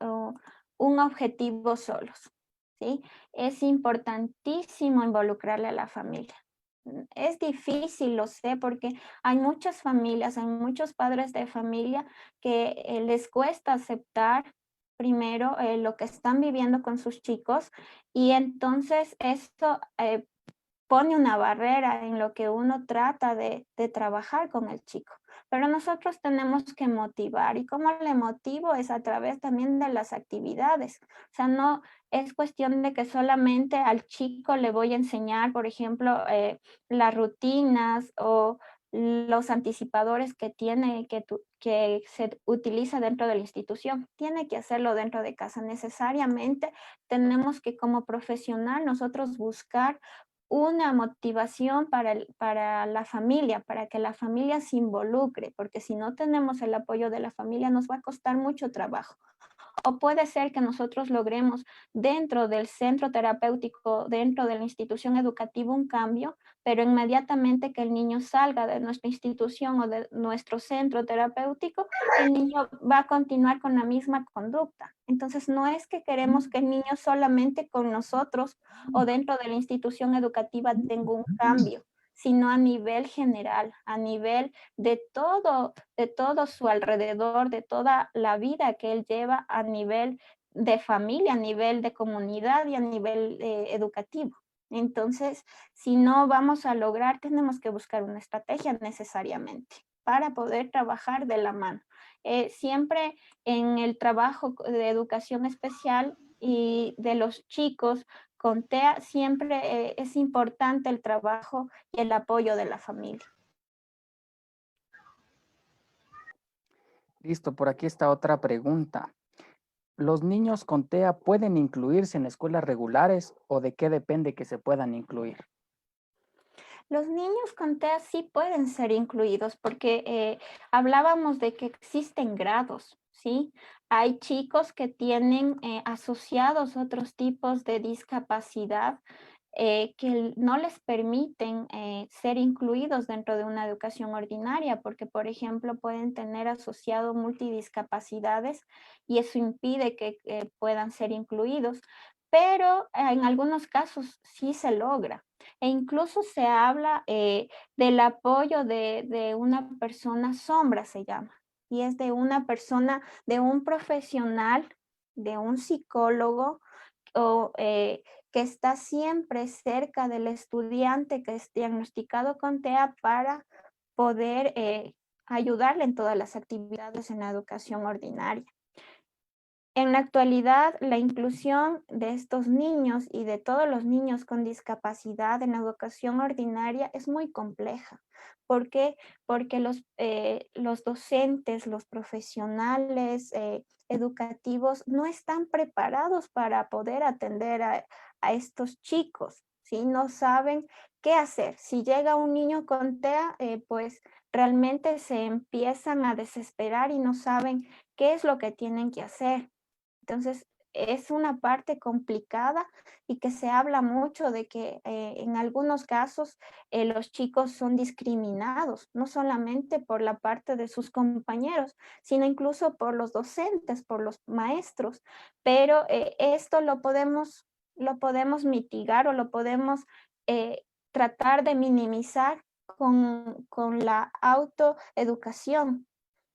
un objetivo solos, ¿sí? Es importantísimo involucrarle a la familia. Es difícil, lo sé, porque hay muchas familias, hay muchos padres de familia que les cuesta aceptar primero lo que están viviendo con sus chicos y entonces esto pone una barrera en lo que uno trata de trabajar con el chico. pero nosotros tenemos que motivar. ¿Y cómo le motivo? Es a través también de las actividades. O sea, no es cuestión de que solamente al chico le voy a enseñar, por ejemplo, las rutinas o los anticipadores que tiene, que se utiliza dentro de la institución. Tiene que hacerlo dentro de casa. Necesariamente tenemos que, como profesional, nosotros buscar una motivación para la familia, para que la familia se involucre, porque si no tenemos el apoyo de la familia nos va a costar mucho trabajo. O puede ser que nosotros logremos dentro del centro terapéutico, dentro de la institución educativa un cambio, pero inmediatamente que el niño salga de nuestra institución o de nuestro centro terapéutico, el niño va a continuar con la misma conducta. Entonces, no es que queremos que el niño solamente con nosotros o dentro de la institución educativa tenga un cambio, sino a nivel general, a nivel de todo su alrededor, de toda la vida que él lleva a nivel de familia, a nivel de comunidad y a nivel educativo. Entonces, si no vamos a lograr, tenemos que buscar una estrategia necesariamente para poder trabajar de la mano. Siempre en el trabajo de educación especial y de los chicos con TEA, siempre es importante el trabajo y el apoyo de la familia. Listo, por aquí está otra pregunta. ¿Los niños con TEA pueden incluirse en escuelas regulares o de qué depende que se puedan incluir? Los niños con TEA sí pueden ser incluidos porque hablábamos de que existen grados, ¿sí? Hay chicos que tienen asociados otros tipos de discapacidad que no les permiten ser incluidos dentro de una educación ordinaria, porque, por ejemplo, pueden tener asociado multidiscapacidades y eso impide que puedan ser incluidos, pero en algunos casos sí se logra. E incluso se habla del apoyo de una persona sombra, se llama, y es de una persona, de un profesional, de un psicólogo, o que está siempre cerca del estudiante que es diagnosticado con TEA para poder ayudarle en todas las actividades en la educación ordinaria. En la actualidad, la inclusión de estos niños y de todos los niños con discapacidad en la educación ordinaria es muy compleja. ¿Por qué? Porque los docentes, los profesionales educativos no están preparados para poder atender a estos chicos, ¿sí? No saben qué hacer. Si llega un niño con TEA, pues realmente se empiezan a desesperar y no saben qué es lo que tienen que hacer. Entonces, es una parte complicada y que se habla mucho de que en algunos casos los chicos son discriminados, no solamente por la parte de sus compañeros, sino incluso por los docentes, por los maestros. Pero esto lo podemos mitigar o lo podemos tratar de minimizar con la autoeducación,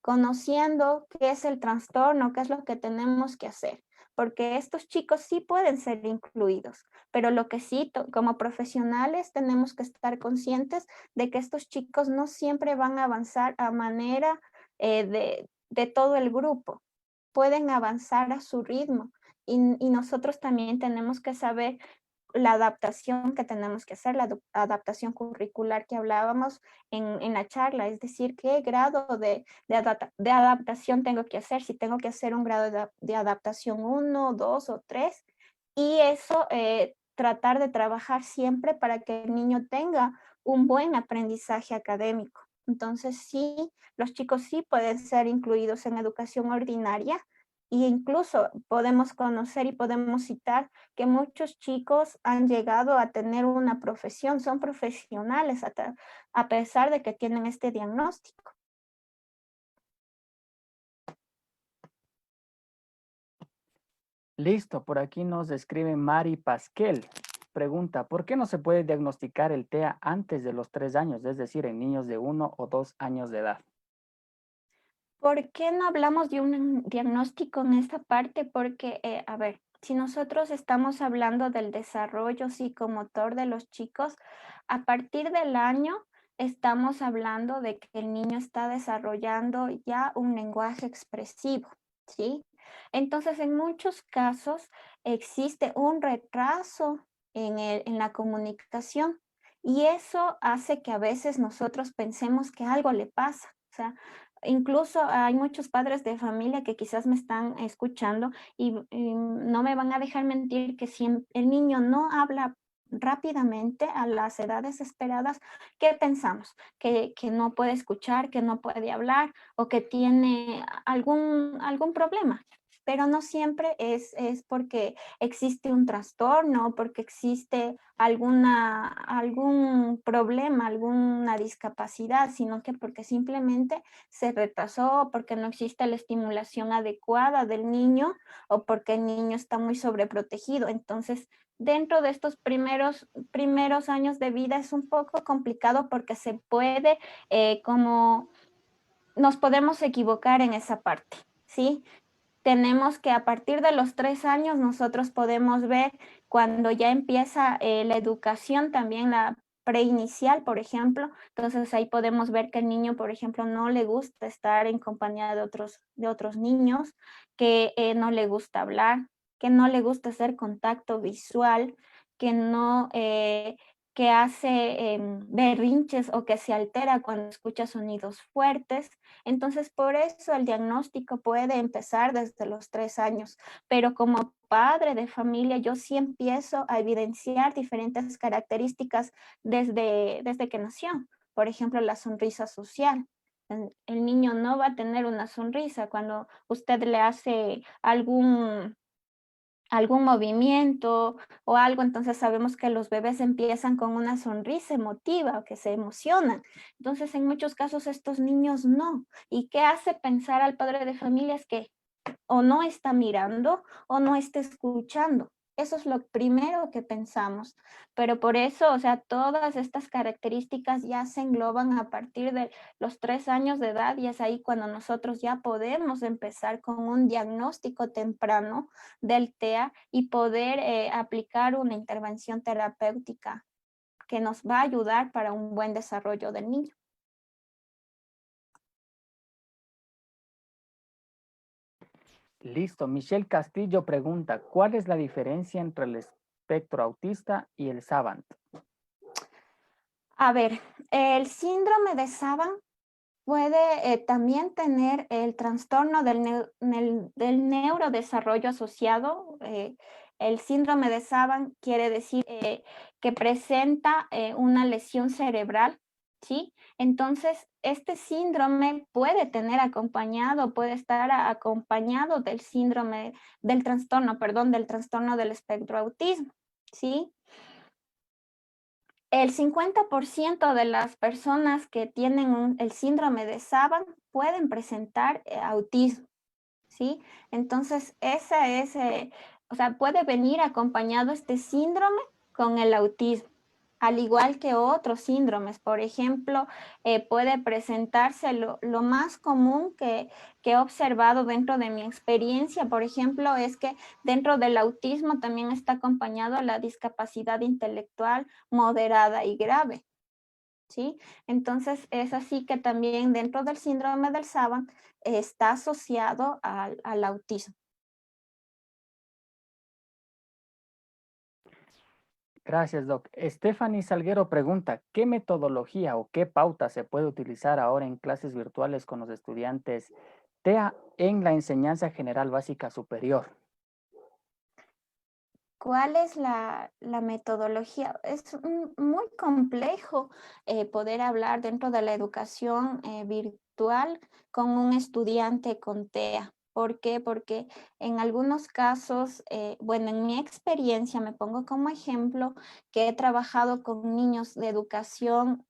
conociendo qué es el trastorno, qué es lo que tenemos que hacer, porque estos chicos sí pueden ser incluidos, pero lo que sí, como profesionales, tenemos que estar conscientes de que estos chicos no siempre van a avanzar a manera de todo el grupo, pueden avanzar a su ritmo y nosotros también tenemos que saber la adaptación que tenemos que hacer, la adaptación curricular que hablábamos en la charla, es decir, qué grado de adaptación tengo que hacer, si tengo que hacer un grado de adaptación 1, 2 o 3, y eso tratar de trabajar siempre para que el niño tenga un buen aprendizaje académico. Entonces sí, los chicos sí pueden ser incluidos en educación ordinaria, e incluso podemos conocer y podemos citar que muchos chicos han llegado a tener una profesión, son profesionales a pesar de que tienen este diagnóstico. Listo, por aquí nos escribe Mari Pasquel. Pregunta, ¿por qué no se puede diagnosticar el TEA antes de los 3 años, es decir, en niños de 1 o 2 años de edad? ¿Por qué no hablamos de un diagnóstico en esta parte? Porque, a ver, si nosotros estamos hablando del desarrollo psicomotor de los chicos, a partir del año estamos hablando de que el niño está desarrollando ya un lenguaje expresivo, ¿sí? Entonces, en muchos casos existe un retraso en la comunicación y eso hace que a veces nosotros pensemos que algo le pasa. O sea, incluso hay muchos padres de familia que quizás me están escuchando y no me van a dejar mentir que si el niño no habla rápidamente a las edades esperadas, ¿qué pensamos? Que no puede escuchar, que no puede hablar o que tiene algún problema. Pero no siempre es porque existe un trastorno, porque existe algún problema, alguna discapacidad, sino que porque simplemente se retrasó, porque no existe la estimulación adecuada del niño o porque el niño está muy sobreprotegido. Entonces, dentro de estos primeros años de vida es un poco complicado porque se puede, como nos podemos equivocar en esa parte, ¿sí? Tenemos que a partir de los 3 años nosotros podemos ver cuando ya empieza la educación, también la preinicial, por ejemplo. Entonces ahí podemos ver que el niño, por ejemplo, no le gusta estar en compañía de otros niños, que no le gusta hablar, que no le gusta hacer contacto visual, que no, que hace berrinches o que se altera cuando escucha sonidos fuertes. Entonces, por eso el diagnóstico puede empezar desde los 3 años, pero como padre de familia, yo sí empiezo a evidenciar diferentes características desde que nació. Por ejemplo, la sonrisa social. El niño no va a tener una sonrisa cuando usted le hace algún movimiento o algo, entonces sabemos que los bebés empiezan con una sonrisa emotiva o que se emocionan. Entonces, en muchos casos estos niños no. ¿Y qué hace pensar al padre de familia? Es que o no está mirando o no está escuchando. Eso es lo primero que pensamos, pero por eso, o sea, todas estas características ya se engloban a partir de los 3 años de edad y es ahí cuando nosotros ya podemos empezar con un diagnóstico temprano del TEA y poder aplicar una intervención terapéutica que nos va a ayudar para un buen desarrollo del niño. Listo. Michelle Castillo pregunta, ¿cuál es la diferencia entre el espectro autista y el SAVANT? A ver, el síndrome de Savant puede también tener el trastorno del neurodesarrollo asociado. El síndrome de Savant quiere decir que presenta una lesión cerebral, ¿sí? Entonces, este síndrome puede tener acompañado, puede estar acompañado del síndrome, del trastorno, perdón, del trastorno del espectro autismo, ¿sí? El 50% de las personas que tienen el síndrome de Savant pueden presentar autismo, ¿sí? Entonces, esa es, o sea, puede venir acompañado este síndrome con el autismo, al igual que otros síndromes. Por ejemplo, puede presentarse lo más común que he observado dentro de mi experiencia, por ejemplo, es que dentro del autismo también está acompañado la discapacidad intelectual moderada y grave, ¿sí? Entonces, es así que también dentro del síndrome del Savant está asociado al autismo. Gracias, Doc. Stephanie Salguero pregunta, ¿qué metodología o qué pauta se puede utilizar ahora en clases virtuales con los estudiantes TEA en la enseñanza general básica superior? ¿Cuál es la metodología? Es muy complejo poder hablar dentro de la educación virtual con un estudiante con TEA. ¿Por qué? Porque en algunos casos, bueno, en mi experiencia me pongo como ejemplo que he trabajado con niños de educación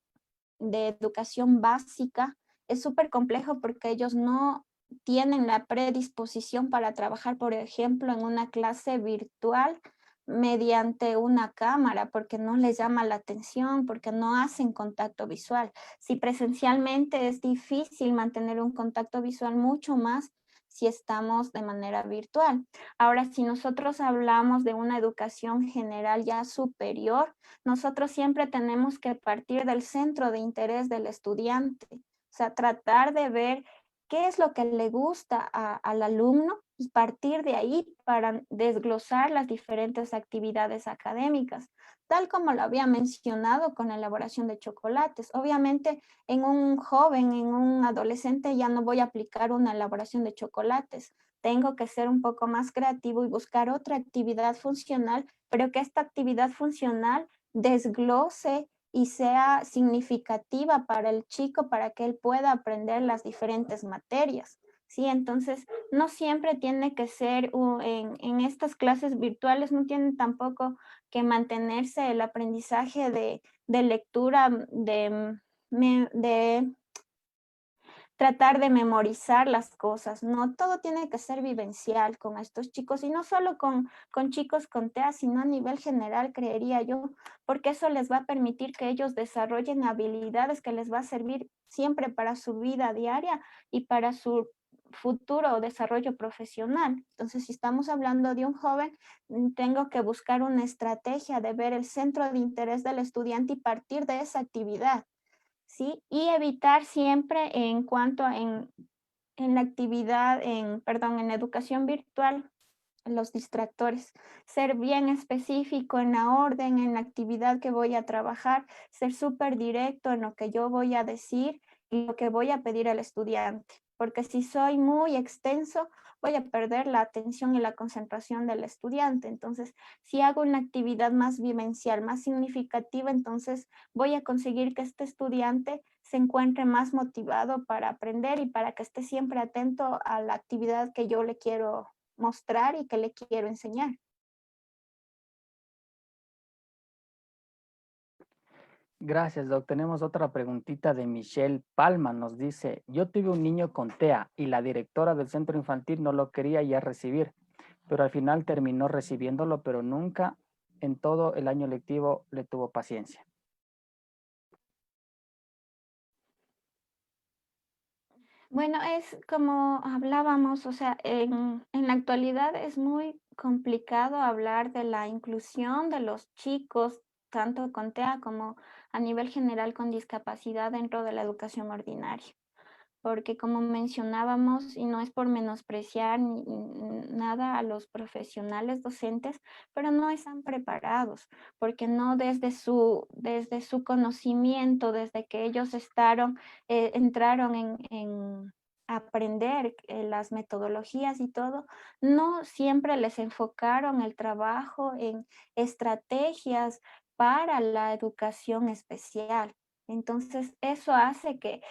básica. Es súper complejo porque ellos no tienen la predisposición para trabajar, por ejemplo, en una clase virtual mediante una cámara, porque no les llama la atención, porque no hacen contacto visual. Si presencialmente es difícil mantener un contacto visual, mucho más si estamos de manera virtual. Ahora, si nosotros hablamos de una educación general ya superior, nosotros siempre tenemos que partir del centro de interés del estudiante, o sea, tratar de ver qué es lo que le gusta al alumno y partir de ahí para desglosar las diferentes actividades académicas, tal como lo había mencionado con la elaboración de chocolates. Obviamente, en un joven, en un adolescente, ya no voy a aplicar una elaboración de chocolates. Tengo que ser un poco más creativo y buscar otra actividad funcional, pero que esta actividad funcional desglose y sea significativa para el chico para que él pueda aprender las diferentes materias. Sí, entonces no siempre tiene que ser en estas clases virtuales, no tiene tampoco que mantenerse el aprendizaje de lectura, de tratar de memorizar las cosas, no todo tiene que ser vivencial con estos chicos y no solo con chicos con TEA, sino a nivel general, creería yo, porque eso les va a permitir que ellos desarrollen habilidades que les va a servir siempre para su vida diaria y para su futuro desarrollo profesional. Entonces, si estamos hablando de un joven, tengo que buscar una estrategia de ver el centro de interés del estudiante y partir de esa actividad. ¿Sí? Y evitar siempre en cuanto en la actividad, perdón, en la educación virtual, los distractores. Ser bien específico en la orden, en la actividad que voy a trabajar, ser súper directo en lo que yo voy a decir y lo que voy a pedir al estudiante. Porque si soy muy extenso, voy a perder la atención y la concentración del estudiante. Entonces, si hago una actividad más vivencial, más significativa, entonces voy a conseguir que este estudiante se encuentre más motivado para aprender y para que esté siempre atento a la actividad que yo le quiero mostrar y que le quiero enseñar. Gracias, Doc. Tenemos otra preguntita de Michelle Palma. Nos dice, yo tuve un niño con TEA y la directora del centro infantil no lo quería ya recibir, pero al final terminó recibiéndolo, pero nunca en todo el año lectivo le tuvo paciencia. Bueno, es como hablábamos, o sea, en la actualidad es muy complicado hablar de la inclusión de los chicos, tanto con TEA como a nivel general con discapacidad dentro de la educación ordinaria. Porque como mencionábamos, y no es por menospreciar nada a los profesionales docentes, pero no están preparados, porque no desde su conocimiento, desde que ellos entraron en aprender las metodologías y todo, no siempre les enfocaron el trabajo en estrategias para la educación especial. Entonces, eso hace que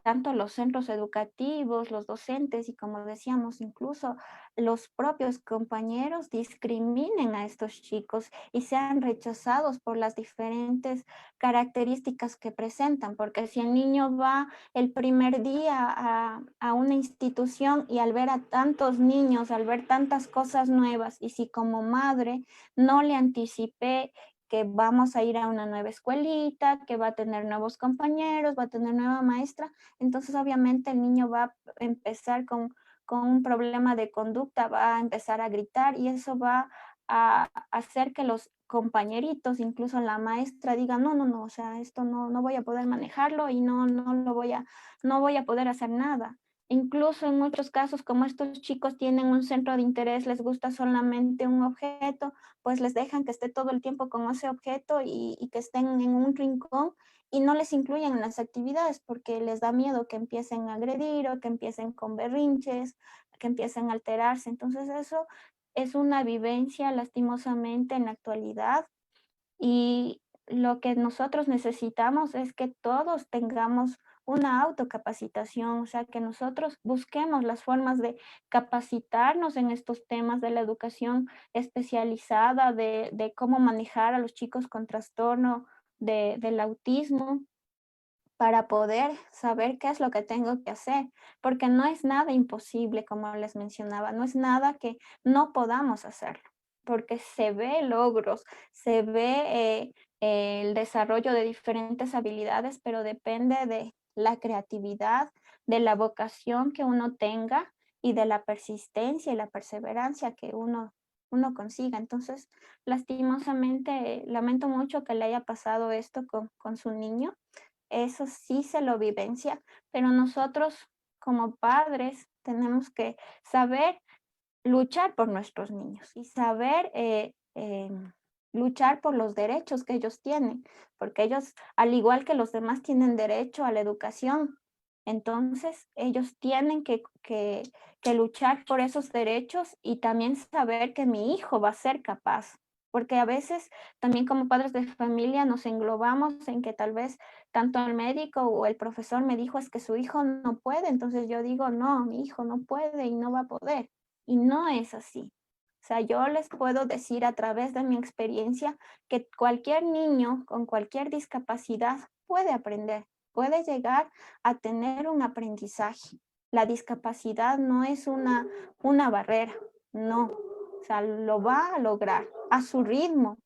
tanto los centros educativos, los docentes y como decíamos, incluso los propios compañeros discriminen a estos chicos y sean rechazados por las diferentes características que presentan, porque si el niño va el primer día a una institución y al ver a tantos niños, al ver tantas cosas nuevas, y si como madre no le anticipé que vamos a ir a una nueva escuelita, que va a tener nuevos compañeros, va a tener nueva maestra, entonces obviamente el niño va a empezar con un problema de conducta, va a empezar a gritar y eso va a hacer que los compañeritos, incluso la maestra diga, no, no, no, o sea, esto no voy a poder manejarlo y no voy a poder hacer nada. Incluso en muchos casos, como estos chicos tienen un centro de interés, les gusta solamente un objeto, pues les dejan que esté todo el tiempo con ese objeto y que estén en un rincón y no les incluyen en las actividades porque les da miedo que empiecen a agredir o que empiecen con berrinches, que empiecen a alterarse. Entonces eso es una vivencia lastimosamente en la actualidad y lo que nosotros necesitamos es que todos tengamos una autocapacitación, o sea, que nosotros busquemos las formas de capacitarnos en estos temas de la educación especializada, de cómo manejar a los chicos con trastorno del autismo, para poder saber qué es lo que tengo que hacer, porque no es nada imposible, como les mencionaba, no es nada que no podamos hacerlo, porque se ve logros, se ve el desarrollo de diferentes habilidades, pero depende de la creatividad, de la vocación que uno tenga y de la persistencia y la perseverancia que uno consiga. Entonces, lastimosamente, lamento mucho que le haya pasado esto con su niño. Eso sí se lo vivencia, pero nosotros como padres tenemos que saber luchar por nuestros niños y saber luchar por los derechos que ellos tienen, porque ellos, al igual que los demás, tienen derecho a la educación. Entonces, ellos tienen que luchar por esos derechos y también saber que mi hijo va a ser capaz, porque a veces también como padres de familia nos englobamos en que tal vez tanto el médico o el profesor me dijo es que su hijo no puede, entonces yo digo, no, mi hijo no puede y no va a poder. Y no es así. O sea, yo les puedo decir a través de mi experiencia que cualquier niño con cualquier discapacidad puede aprender, puede llegar a tener un aprendizaje. La discapacidad no es una barrera, no. O sea, lo va a lograr a su ritmo,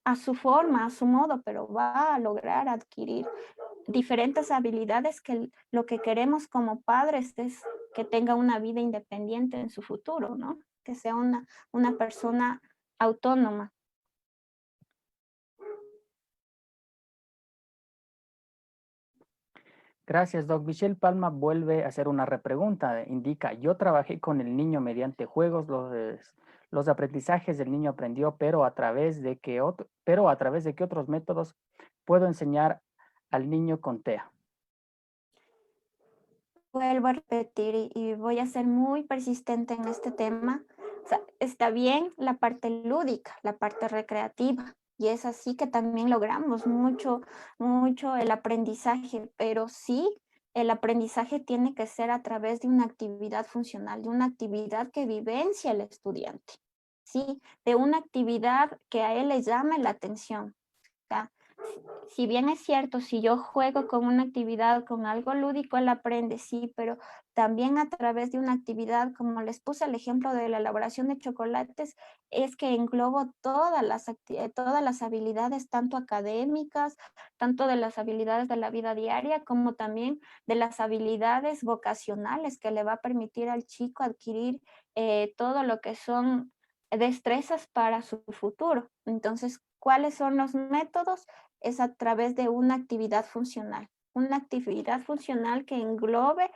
a su forma, a su modo, pero va a lograr adquirir diferentes habilidades que lo que queremos como padres es que tenga una vida independiente en su futuro, ¿no? Que sea una persona autónoma. Gracias, Doc. Michelle Palma vuelve a hacer una repregunta. Indica, yo trabajé con el niño mediante juegos, los aprendizajes del niño aprendió, pero a través de qué otros métodos puedo enseñar al niño con TEA. Vuelvo a repetir y voy a ser muy persistente en este tema. O sea, está bien la parte lúdica, la parte recreativa, y es así que también logramos mucho el aprendizaje, pero sí, el aprendizaje tiene que ser a través de una actividad funcional, de una actividad que vivencia el estudiante, ¿sí? De una actividad que a él le llame la atención. ¿Ya? Si bien es cierto, si yo juego con una actividad, con algo lúdico, él aprende, sí, pero también a través de una actividad, como les puse el ejemplo de la elaboración de chocolates, es que englobo todas las habilidades, tanto académicas, tanto de las habilidades de la vida diaria, como también de las habilidades vocacionales que le va a permitir al chico adquirir todo lo que son destrezas para su futuro. Entonces, ¿cuáles son los métodos? Es a través de una actividad funcional que englobe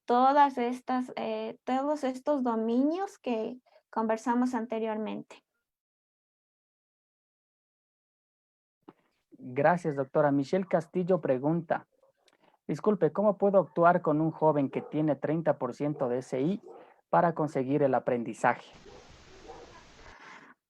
todos estos dominios que conversamos anteriormente. Gracias, doctora. Michelle Castillo pregunta, disculpe, ¿cómo puedo actuar con un joven que tiene 30% de SI para conseguir el aprendizaje?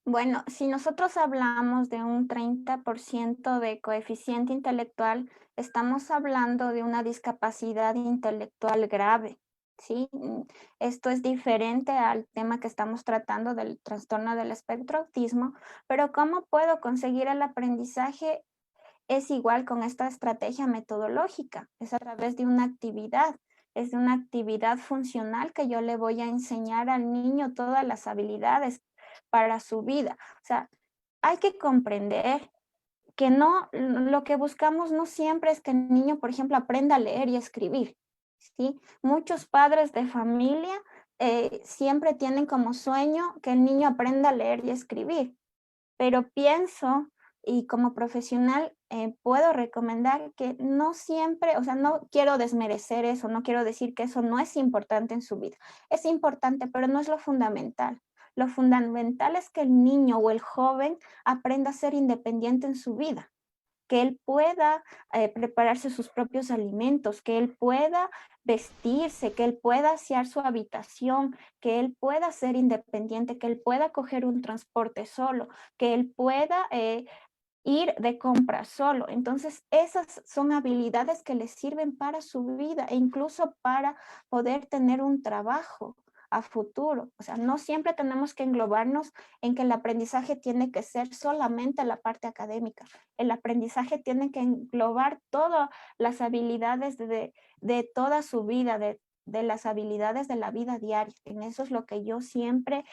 Bueno, si nosotros hablamos de un 30% de coeficiente intelectual, estamos hablando de una discapacidad intelectual grave, ¿sí? Esto es diferente al tema que estamos tratando del trastorno del espectro autismo, pero ¿cómo puedo conseguir el aprendizaje? Es igual con esta estrategia metodológica, es a través de una actividad. Es de una actividad funcional que yo le voy a enseñar al niño todas las habilidades para su vida. O sea, hay que comprender que no, lo que buscamos no siempre es que el niño, por ejemplo, aprenda a leer y escribir, ¿sí? Muchos padres de familia siempre tienen como sueño que el niño aprenda a leer y escribir, pero pienso y como profesional puedo recomendar que no siempre, o sea, no quiero desmerecer eso, no quiero decir que eso no es importante en su vida. Es importante, pero no es lo fundamental. Lo fundamental es que el niño o el joven aprenda a ser independiente en su vida, que él pueda prepararse sus propios alimentos, que él pueda vestirse, que él pueda asear su habitación, que él pueda ser independiente, que él pueda coger un transporte solo, que él pueda ir de compras solo. Entonces, esas son habilidades que le sirven para su vida e incluso para poder tener un trabajo a futuro. O sea, no siempre tenemos que englobarnos en que el aprendizaje tiene que ser solamente la parte académica. El aprendizaje tiene que englobar todas las habilidades de toda su vida, de las habilidades de la vida diaria. En eso es lo que yo siempre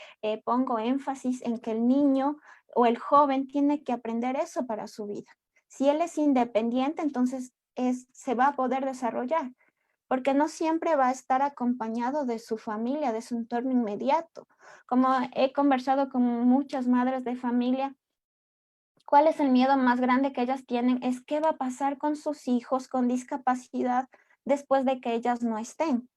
pongo énfasis en que el niño o el joven tiene que aprender eso para su vida. Si él es independiente, entonces se va a poder desarrollar. porque no siempre va a estar acompañado de su familia, de su entorno inmediato. Como he conversado con muchas madres de familia, ¿cuál es el miedo más grande que ellas tienen? Es qué va a pasar con sus hijos con discapacidad después de que ellas no estén,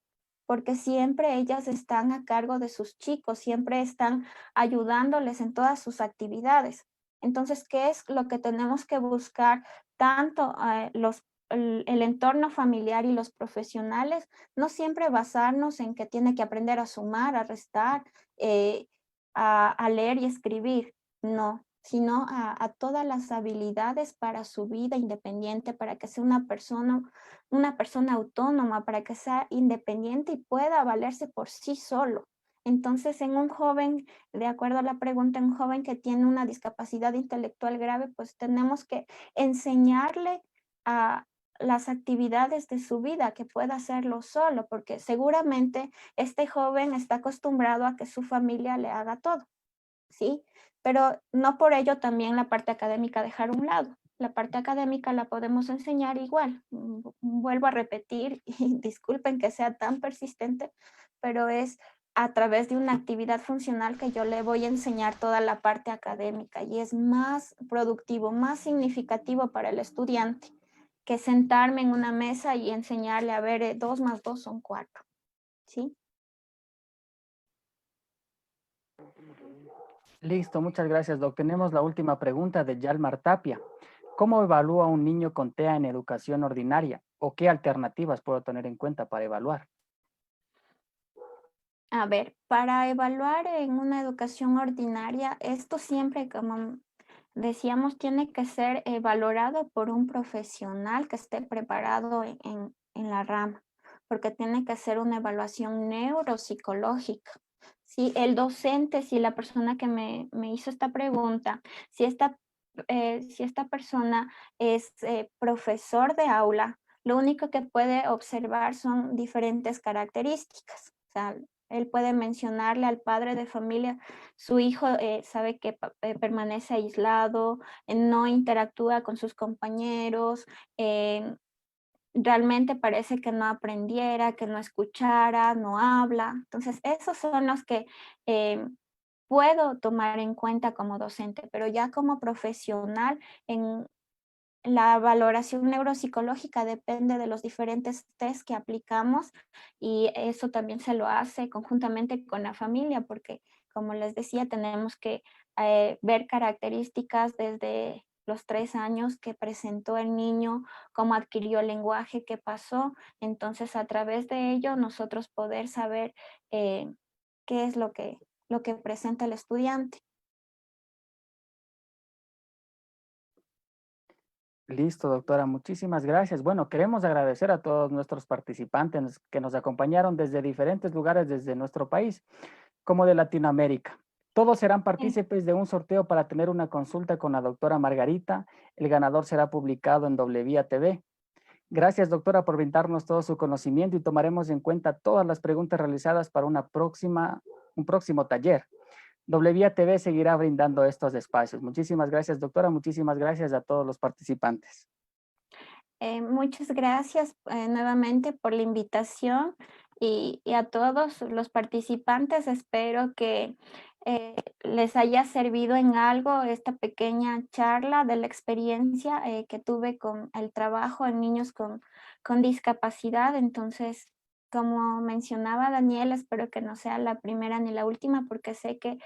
porque siempre ellas están a cargo de sus chicos, siempre están ayudándoles en todas sus actividades. Entonces, ¿qué es lo que tenemos que buscar? Tanto el entorno familiar y los profesionales, no siempre basarnos en que tiene que aprender a sumar, a restar, a leer y escribir, no, sino a todas las habilidades para su vida independiente, para que sea una persona autónoma, para que sea independiente y pueda valerse por sí solo. Entonces, en un joven, de acuerdo a la pregunta, un joven que tiene una discapacidad intelectual grave, pues tenemos que enseñarle a las actividades de su vida, que pueda hacerlo solo, porque seguramente este joven está acostumbrado a que su familia le haga todo, ¿sí? Pero no por ello también la parte académica dejar a un lado. La parte académica la podemos enseñar igual. Vuelvo a repetir y disculpen que sea tan persistente, pero es a través de una actividad funcional que yo le voy a enseñar toda la parte académica y es más productivo, más significativo para el estudiante que sentarme en una mesa y enseñarle a ver 2 más 2 son 4, ¿sí? Listo, muchas gracias, Doc. Tenemos la última pregunta de Yalmar Tapia. ¿Cómo evalúa un niño con TEA en educación ordinaria? ¿O qué alternativas puedo tener en cuenta para evaluar? A ver, para evaluar en una educación ordinaria, esto siempre, como decíamos, tiene que ser valorado por un profesional que esté preparado en la rama, porque tiene que ser una evaluación neuropsicológica. Si el docente, si la persona que me hizo esta pregunta, si esta persona es profesor de aula, lo único que puede observar son diferentes características. O sea, él puede mencionarle al padre de familia, su hijo sabe que permanece aislado, no interactúa con sus compañeros, realmente parece que no aprendiera, que no escuchara, no habla. Entonces, esos son los que puedo tomar en cuenta como docente, pero ya como profesional en la valoración neuropsicológica depende de los diferentes test que aplicamos y eso también se lo hace conjuntamente con la familia, porque como les decía, tenemos que ver características desde los 3 años que presentó el niño, cómo adquirió el lenguaje, qué pasó. Entonces, a través de ello, nosotros poder saber qué es lo que presenta el estudiante. Listo, doctora. Muchísimas gracias. Bueno, queremos agradecer a todos nuestros participantes que nos acompañaron desde diferentes lugares desde nuestro país, como de Latinoamérica. Todos serán partícipes de un sorteo para tener una consulta con la doctora Margarita. El ganador será publicado en Doble Vía TV. Gracias, doctora, por brindarnos todo su conocimiento y tomaremos en cuenta todas las preguntas realizadas para un próximo taller. Doble Vía TV seguirá brindando estos espacios. Muchísimas gracias, doctora. Muchísimas gracias a todos los participantes. Muchas gracias nuevamente por la invitación y a todos los participantes. Espero que les haya servido en algo esta pequeña charla de la experiencia que tuve con el trabajo en niños con discapacidad. Entonces, como mencionaba Daniel, espero que no sea la primera ni la última porque sé que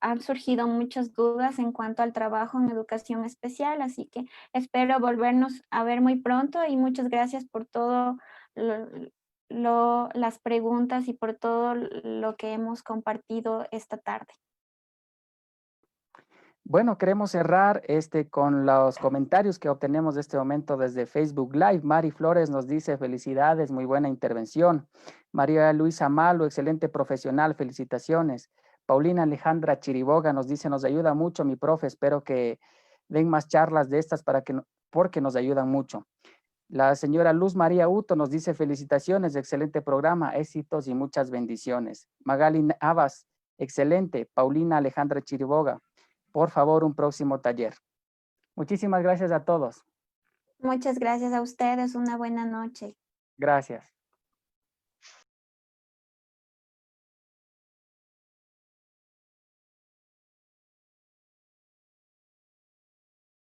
han surgido muchas dudas en cuanto al trabajo en educación especial, así que espero volvernos a ver muy pronto y muchas gracias por todo las preguntas y por todo lo que hemos compartido esta tarde. Bueno, queremos cerrar con los comentarios que obtenemos de este momento desde Facebook Live. Mari Flores nos dice felicidades, muy buena intervención. María Luisa Malo, excelente profesional, felicitaciones. Paulina Alejandra Chiriboga nos dice, nos ayuda mucho mi profe, espero que den más charlas de estas porque nos ayudan mucho. La señora Luz María Uto nos dice felicitaciones, excelente programa, éxitos y muchas bendiciones. Magali Abas, excelente. Paulina Alejandra Chiriboga, por favor, un próximo taller. Muchísimas gracias a todos. Muchas gracias a ustedes, una buena noche. Gracias.